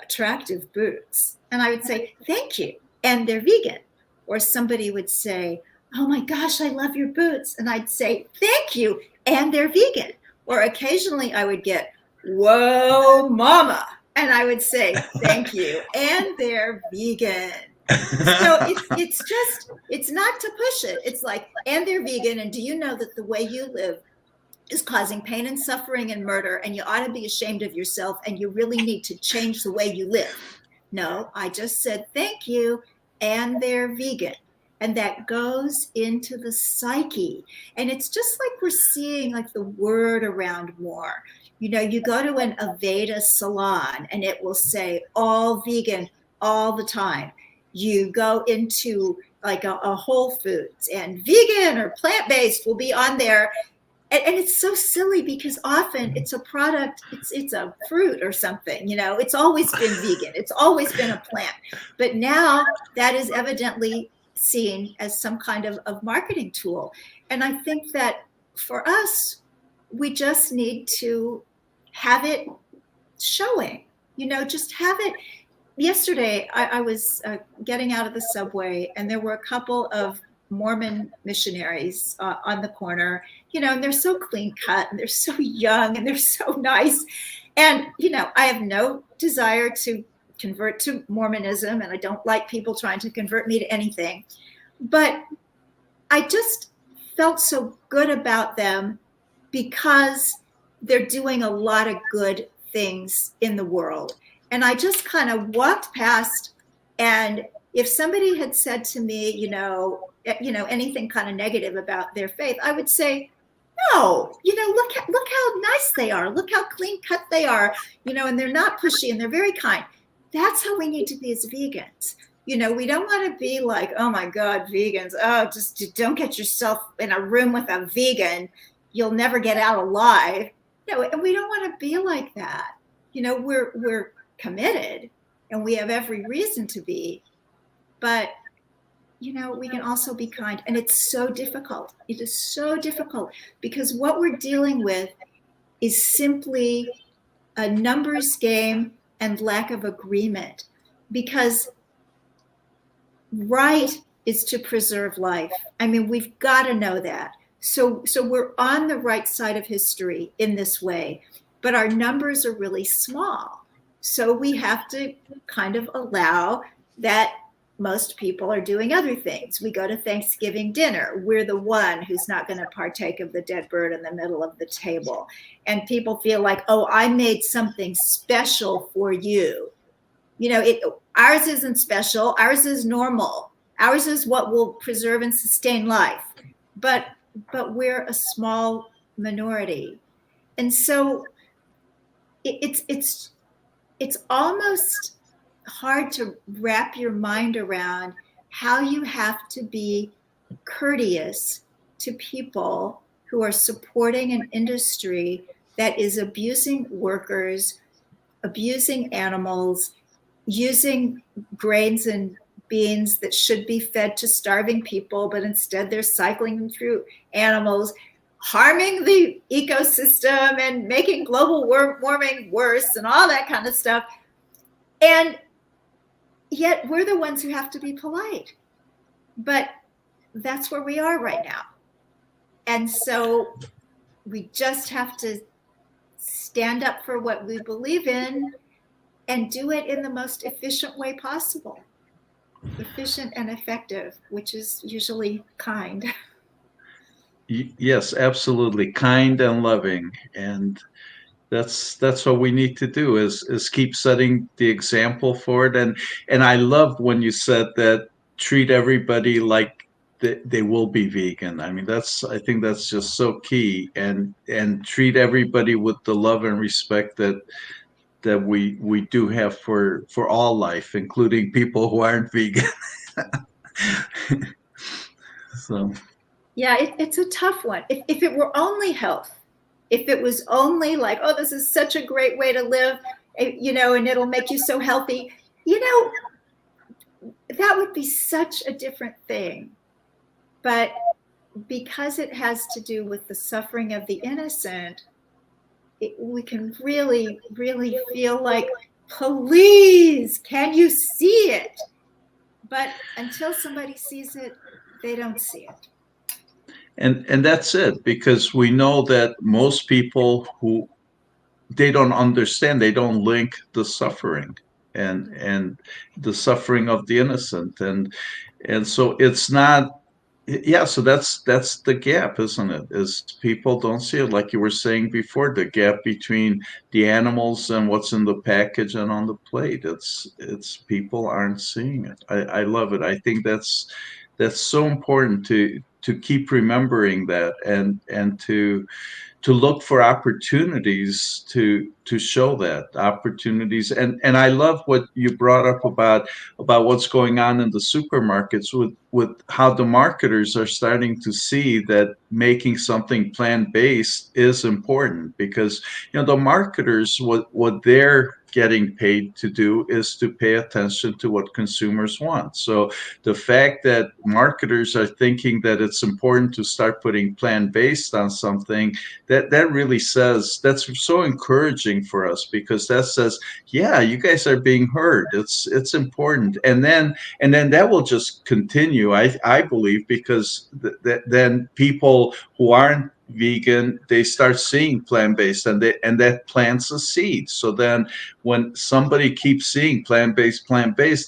attractive boots. And I would say, thank you. And they're vegan. Or somebody would say, oh my gosh, I love your boots. And I'd say, thank you. And they're vegan. Or occasionally I would get, whoa, mama. And I would say, thank you. And they're vegan. So it's not to push it. It's like, and they're vegan. And do you know that the way you live is causing pain and suffering and murder, and you ought to be ashamed of yourself, and you really need to change the way you live? No, I just said, thank you, and they're vegan. And that goes into the psyche. And it's just like we're seeing like the word around more. You go to an Aveda salon and it will say all vegan all the time. You go into like a Whole Foods and vegan or plant-based will be on there. And it's so silly because often it's a product, it's a fruit or something, it's always been vegan. It's always been a plant. But now that is evidently seen as some kind of marketing tool. And I think that for us, we just need to have it showing, just have it. Yesterday, I was getting out of the subway, and there were a couple of Mormon missionaries on the corner, and they're so clean cut, and they're so young, and they're so nice. And, I have no desire to convert to Mormonism, and I don't like people trying to convert me to anything. But I just felt so good about them because they're doing a lot of good things in the world. And I just kind of walked past, and if somebody had said to me, anything kind of negative about their faith, I would say, no, look how nice they are. Look how clean cut they are, and they're not pushy and they're very kind. That's how we need to be as vegans. We don't want to be like, oh my God, vegans. Oh, just don't get yourself in a room with a vegan. You'll never get out alive. And we don't want to be like that. We're committed and we have every reason to be, but we can also be kind. And it's so difficult. It is so difficult because what we're dealing with is simply a numbers game and lack of agreement, because right is to preserve life. I mean, we've got to know that. So we're on the right side of history in this way, but our numbers are really small. So we have to kind of allow that most people are doing other things. We go to Thanksgiving dinner. We're the one who's not going to partake of the dead bird in the middle of the table. And people feel like, oh, I made something special for you. Ours isn't special. Ours is normal. Ours is what will preserve and sustain life. But we're a small minority. And so it's almost hard to wrap your mind around how you have to be courteous to people who are supporting an industry that is abusing workers, abusing animals, using grains and beans that should be fed to starving people, but instead they're cycling them through animals, harming the ecosystem and making global warming worse and all that kind of stuff. And yet we're the ones who have to be polite. But that's where we are right now. And so we just have to stand up for what we believe in and do it in the most efficient way possible. Efficient and effective, which is usually kind.
Yes, absolutely. Kind and loving. And that's what we need to do is keep setting the example for it. And I love when you said that treat everybody like they will be vegan. I mean, I think that's just so key, and treat everybody with the love and respect that we do have for all life, including people who aren't vegan. So
yeah, it's a tough one. If it were only health, if it was only like, oh, this is such a great way to live, and it'll make you so healthy, that would be such a different thing. But because it has to do with the suffering of the innocent, we can really, really feel like, please, can you see it? But until somebody sees it, they don't see it.
And that's it, because we know that most people they don't understand, they don't link the suffering and the suffering of the innocent, and so it's not. Yeah, so that's the gap, isn't it? Is people don't see it, like you were saying before, the gap between the animals and what's in the package and on the plate. It's people aren't seeing it. I love it. I think that's so important to keep remembering that, and to look for opportunities to show that opportunities. And I love what you brought up about what's going on in the supermarkets with how the marketers are starting to see that making something plant-based is important, because the marketers, what they're getting paid to do is to pay attention to what consumers want. So the fact that marketers are thinking that it's important to start putting plant-based on something, that really says, that's so encouraging for us, because that says, yeah, you guys are being heard. It's important. And then that will just continue, I believe, because then people who aren't vegan, they start seeing plant-based, and that plants a seed. So then when somebody keeps seeing plant-based,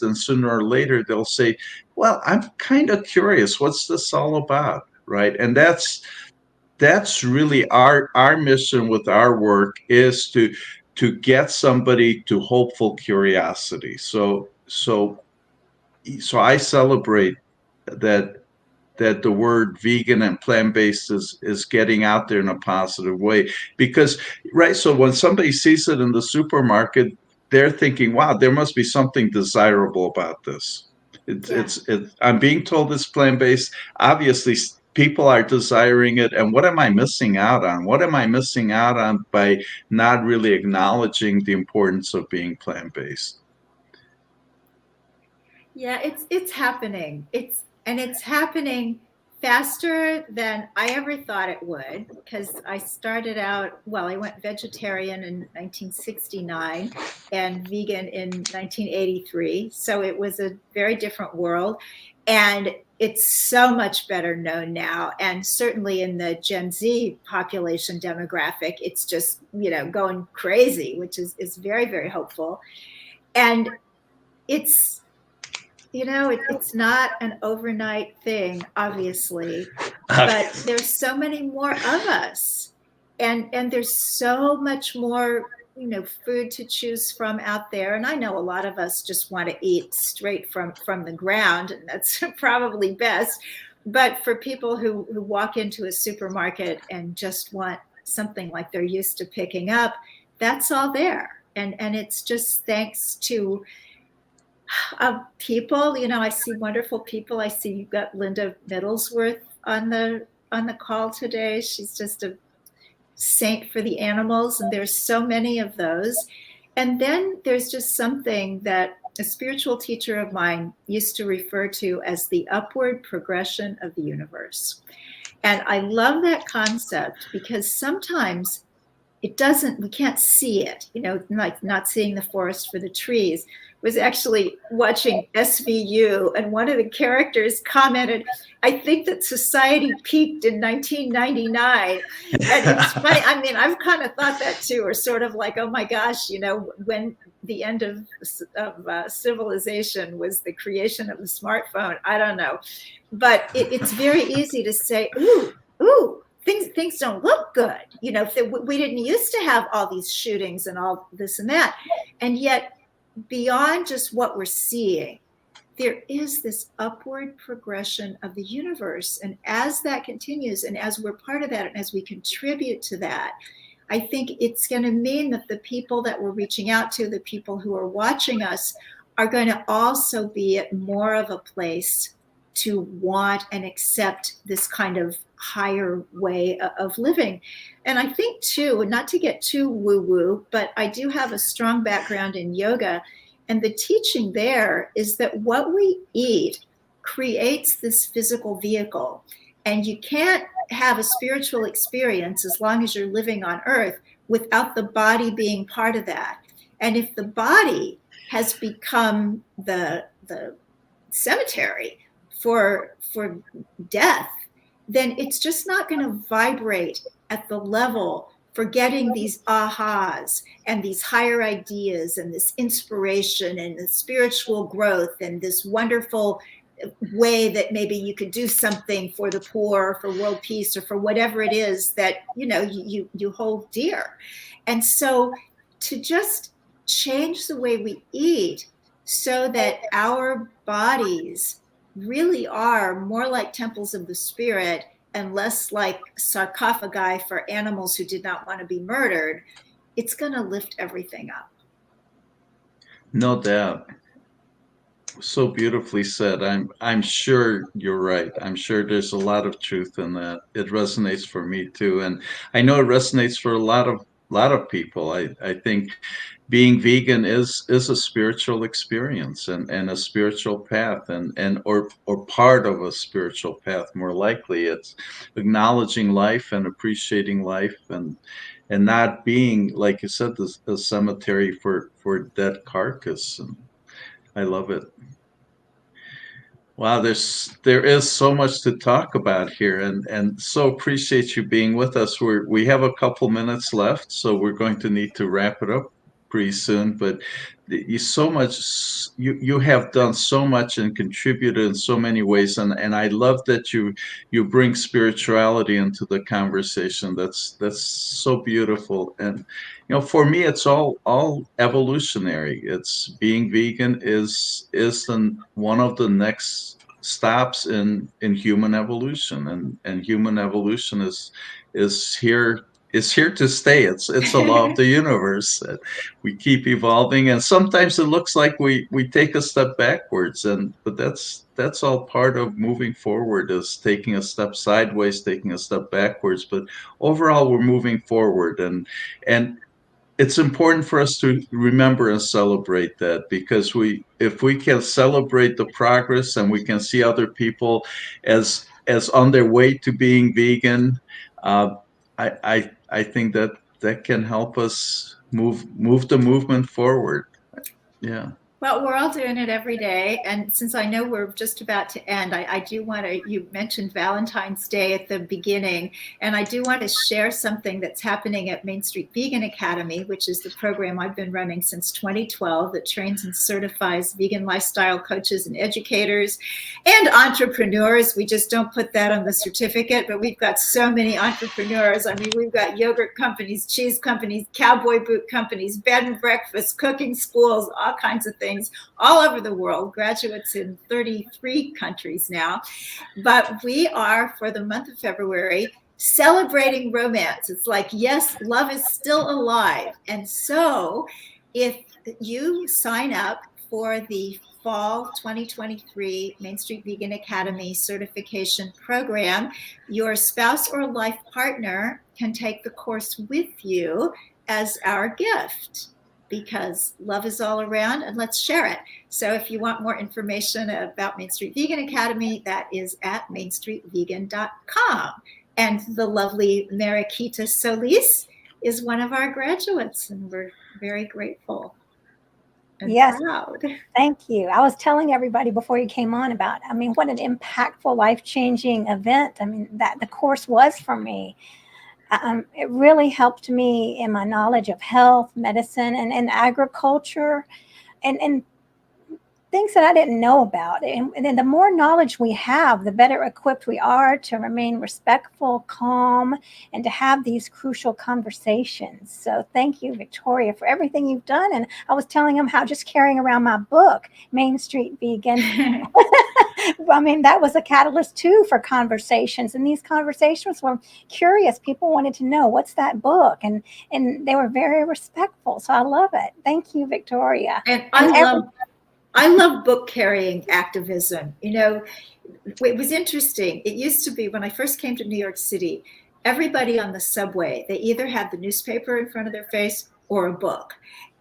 then sooner or later they'll say, well, I'm kind of curious, what's this all about, right? And that's really our mission with our work, is to get somebody to hopeful curiosity. So I celebrate that the word vegan and plant-based is getting out there in a positive way, because right, so when somebody sees it in the supermarket, they're thinking, wow, there must be something desirable about this. I'm being told it's plant-based. Obviously people are desiring it, and what am I missing out on? What am I missing out on by not really acknowledging the importance of being plant-based?
Yeah, it's happening. And it's happening faster than I ever thought it would, because I started out, well, I went vegetarian in 1969 and vegan in 1983. So it was a very different world. And it's so much better known now. And certainly in the Gen Z population demographic, it's just, going crazy, which is very, very hopeful. And it's, it's not an overnight thing, obviously, but there's so many more of us, and there's so much more, food to choose from out there. And I know a lot of us just want to eat straight from the ground, and that's probably best. But for people who walk into a supermarket and just want something like they're used to picking up, that's all there. And it's just thanks to people. I see wonderful people. I see you've got Linda Middlesworth on the call today. She's just a saint for the animals, and there's so many of those. And then there's just something that a spiritual teacher of mine used to refer to as the upward progression of the universe. And I love that concept because sometimes we can't see it, like not seeing the forest for the trees. Was actually watching SVU, and one of the characters commented, "I think that society peaked in 1999." And it's funny. I mean, I've kind of thought that too, or sort of like, oh my gosh, when the end of civilization was the creation of the smartphone. I don't know, but it's very easy to say, ooh. Things don't look good. We didn't used to have all these shootings and all this and that. And yet, beyond just what we're seeing, there is this upward progression of the universe. And as that continues, and as we're part of that, and as we contribute to that, I think it's going to mean that the people that we're reaching out to, the people who are watching us, are going to also be at more of a place to want and accept this kind of higher way of living. And I think too, not to get too woo-woo, but I do have a strong background in yoga. And the teaching there is that what we eat creates this physical vehicle. And you can't have a spiritual experience as long as you're living on earth without the body being part of that. And if the body has become the cemetery for death, then it's just not going to vibrate at the level for getting these ahas and these higher ideas and this inspiration and the spiritual growth and this wonderful way that maybe you could do something for the poor, for world peace, or for whatever it is that you hold dear. And so to just change the way we eat so that our bodies really are more like temples of the spirit and less like sarcophagi for animals who did not want to be murdered, it's going to lift everything up.
No doubt. So beautifully said. I'm sure you're right. I'm sure there's a lot of truth in that. It resonates for me too, and I know it resonates for a lot of people. I think being vegan is a spiritual experience and a spiritual path or part of a spiritual path. More likely, it's acknowledging life and appreciating life and not being, like you said, a cemetery for dead carcass. And I love it. Wow, there is so much to talk about here, and so appreciate you being with us. We have a couple minutes left, so we're going to need to wrap it up pretty soon. But you have done so much and contributed in so many ways, and I love that you bring spirituality into the conversation. That's so beautiful. And for me, it's all evolutionary. It's being vegan is one of the next stops in human evolution, and human evolution is here to stay. It's a law of the universe. We keep evolving, and sometimes it looks like we take a step backwards, but that's all part of moving forward, is taking a step sideways, taking a step backwards, but overall we're moving forward. And it's important for us to remember and celebrate that, because if we can celebrate the progress and we can see other people as on their way to being vegan, uh, I think that can help us move the movement forward. Yeah.
Well, we're all doing it every day. And since I know we're just about to end, I do want to, you mentioned Valentine's Day at the beginning, and I do want to share something that's happening at Main Street Vegan Academy, which is the program I've been running since 2012 that trains and certifies vegan lifestyle coaches and educators and entrepreneurs. We just don't put that on the certificate, but we've got so many entrepreneurs. I mean, we've got yogurt companies, cheese companies, cowboy boot companies, bed and breakfast, cooking schools, all kinds of things all over the world, graduates in 33 countries now. But we are, for the month of February, celebrating romance. It's like, yes, love is still alive. And so if you sign up for the Fall 2023 Main Street Vegan Academy certification program, your spouse or life partner can take the course with you as our gift, because love is all around and let's share it. So if you want more information about Main Street Vegan Academy, that is at mainstreetvegan.com. And the lovely Mariquita Solis is one of our graduates, and we're very grateful and proud.
Thank you. I was telling everybody before you came on about, I mean, what an impactful, life-changing event. I mean, that the course was for me. It really helped me in my knowledge of health, medicine, and agriculture, and things that I didn't know about. And the more knowledge we have, the better equipped we are to remain respectful, calm, and to have these crucial conversations. So thank you, Victoria, for everything you've done. And I was telling them how just carrying around my book, Main Street Vegan, I mean, that was a catalyst too for conversations. And these conversations were curious. People wanted to know, what's that book? And they were very respectful. So I love it. Thank you, Victoria.
And I love book carrying activism. You know, it was interesting. It used to be when I first came to New York City, everybody on the subway, they either had the newspaper in front of their face or a book.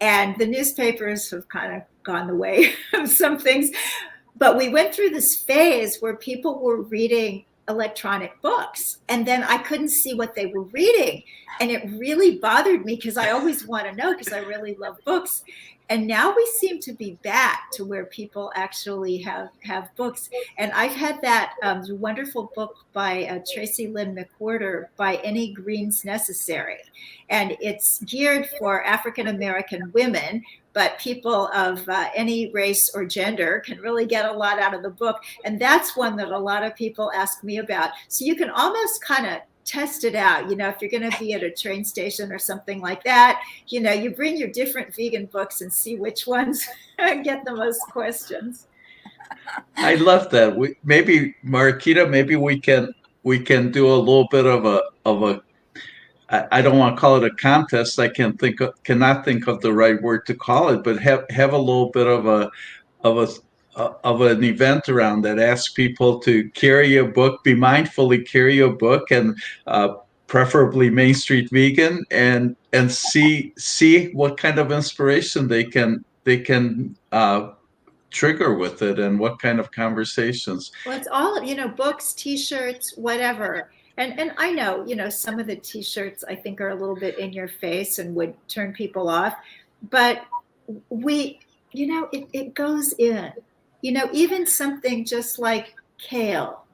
And the newspapers have kind of gone the way of some things. But we went through this phase where people were reading electronic books, and then I couldn't see what they were reading. And it really bothered me because I always want to know, because I really love books. And now we seem to be back to where people actually have books. And I've had that wonderful book by Tracy Lynn McWhorter, By Any Greens Necessary. And it's geared for African-American women, but people of any race or gender can really get a lot out of the book. And that's one that a lot of people ask me about. So you can almost kind of test it out. You know, if you're going to be at a train station or something like that, you know, you bring your different vegan books and see which ones get the most questions.
I love that. Maybe Mariquita, maybe we can do a little bit of a I don't want to call it a contest. I cannot think of the right word to call it, but have a little bit of an event around that. Ask people to carry a book, be mindfully carry a book, and preferably Main Street Vegan, and see what kind of inspiration they can trigger with it, and what kind of conversations.
Well, it's all, you know, books, T-shirts, whatever. And I know, you know, some of the T-shirts I think are a little bit in your face and would turn people off, but you know, it goes in. You know, even something just like kale.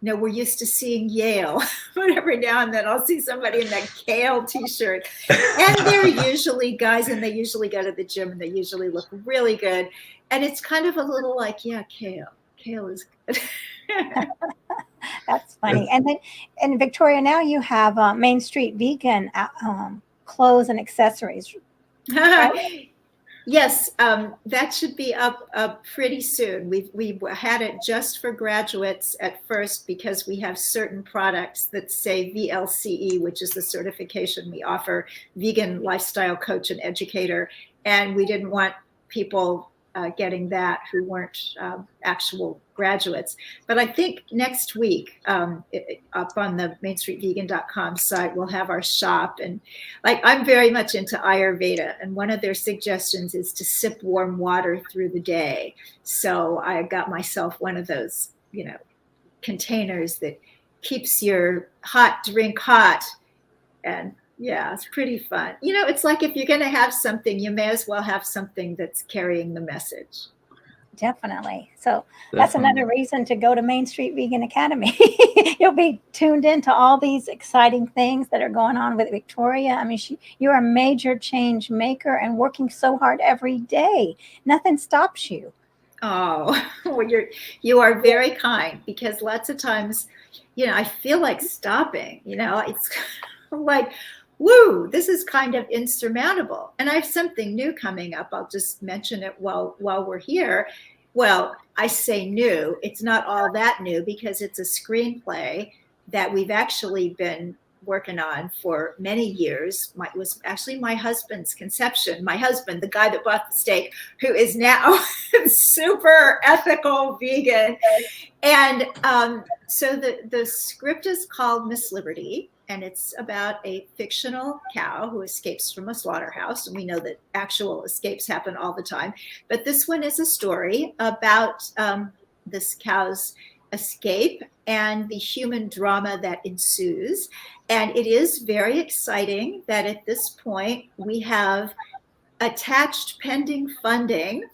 You know, we're used to seeing Yale, but every now and then I'll see somebody in that kale T-shirt. And they're usually guys, and they usually go to the gym, and they usually look really good. And it's kind of a little like, yeah, kale. Kale is good.
That's funny. And Victoria, now you have Main Street Vegan clothes and accessories. Right?
Yes, that should be up pretty soon. We had it just for graduates at first because we have certain products that say VLCE, which is the certification we offer, Vegan Lifestyle Coach and Educator, and we didn't want people getting that who weren't actual graduates. But I think next week up on the mainstreetvegan.com site, we'll have our shop. And like, I'm very much into Ayurveda, and one of their suggestions is to sip warm water through the day. So I got myself one of those, containers that keeps your hot drink hot. And yeah, it's pretty fun. It's like if you're going to have something, you may as well have something that's carrying the message.
Definitely. So that's another reason to go to Main Street Vegan Academy. You'll be tuned into all these exciting things that are going on with Victoria. I mean, you're a major change maker and working so hard every day. Nothing stops you.
Oh, well, you are very kind, because lots of times, I feel like stopping, it's like, woo, this is kind of insurmountable. And I have something new coming up. I'll just mention it while we're here. Well, I say new. It's not all that new, because it's a screenplay that we've actually been working on for many years. It was actually my husband's conception. My husband, the guy that bought the steak, who is now super ethical vegan. And so the script is called Miss Liberty. And it's about a fictional cow who escapes from a slaughterhouse. And we know that actual escapes happen all the time. But this one is a story about this cow's escape and the human drama that ensues. And it is very exciting that at this point we have attached pending funding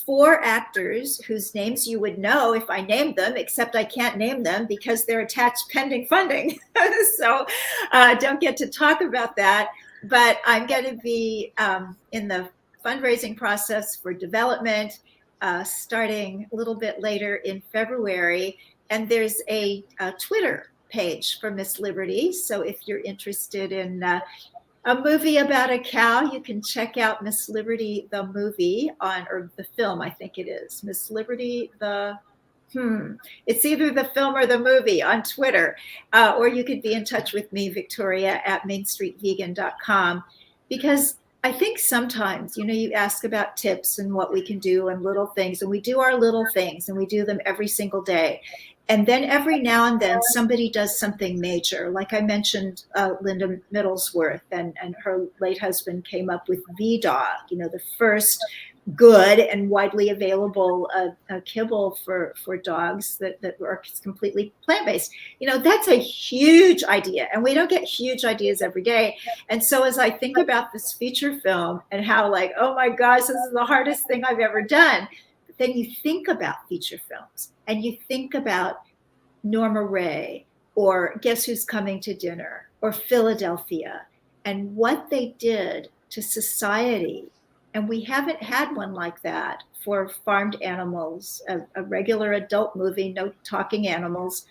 4 actors whose names you would know if I named them, except I can't name them because they're attached pending funding. So don't get to talk about that. But I'm going to be in the fundraising process for development starting a little bit later in February. And there's a Twitter page for Miss Liberty. So if you're interested in a movie about a cow, you can check out Miss Liberty the movie or the film, I think it is. Miss Liberty it's either the film or the movie on Twitter. Or you could be in touch with me, Victoria, at mainstreetvegan.com. Because I think sometimes, you ask about tips and what we can do and little things. And we do our little things, and we do them every single day. And then every now and then somebody does something major. Like I mentioned, Linda Middlesworth and her late husband came up with V-Dog, the first good and widely available kibble for dogs that are completely plant-based. That's a huge idea. And we don't get huge ideas every day. And so as I think about this feature film and how like, oh my gosh, this is the hardest thing I've ever done. Then you think about feature films and you think about Norma Ray or Guess Who's Coming to Dinner or Philadelphia and what they did to society. And we haven't had one like that for farmed animals, a regular adult movie, no talking animals,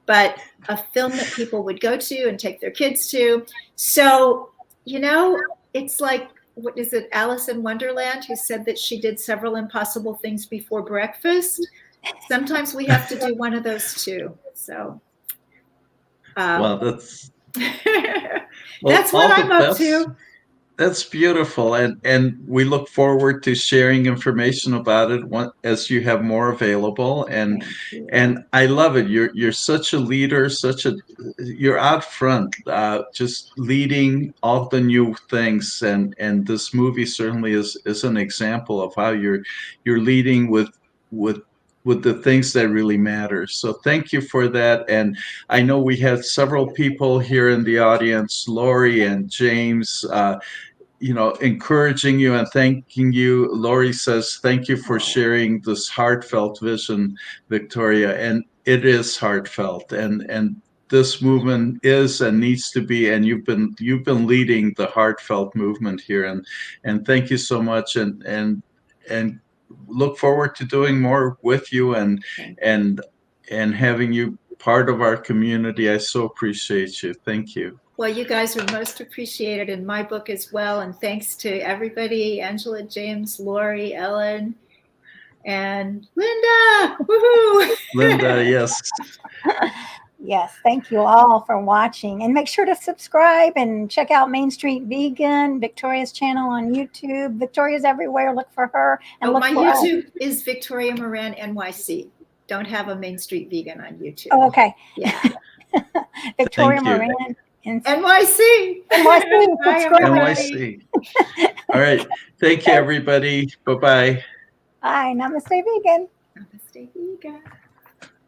but a film that people would go to and take their kids to. So, it's like, what is it, Alice in Wonderland, who said that she did several impossible things before breakfast? Sometimes we have to do one of those too. So,
well, that's
that's what I'm up to.
That's beautiful, and we look forward to sharing information about it as you have more available. And I love it. You're such a leader, you're out front, just leading all the new things. And this movie certainly is an example of how you're leading with the things that really matter. So thank you for that. And I know we had several people here in the audience, Lori and James, encouraging you and thanking you. Lori says, thank you for sharing this heartfelt vision, Victoria. And it is heartfelt. And this movement is and needs to be, and you've been leading the heartfelt movement here. And thank you so much. And look forward to doing more with you and having you part of our community. I so appreciate you. Thank you.
Well, you guys are most appreciated in my book as well. And thanks to everybody, Angela, James, Lori, Ellen, and Linda. Woohoo!
Linda, yes.
Yes, thank you all for watching. And make sure to subscribe and check out Main Street Vegan, Victoria's channel on YouTube. Victoria's everywhere. Look for her. And look
my
for
YouTube is Victoria Moran NYC. Don't have a Main Street Vegan on YouTube.
Oh, okay.
Yeah.
Victoria Moran.
NYC.
NYC. All right. Thank you, everybody. Bye-bye.
Bye. Namaste, vegan.
Namaste, vegan.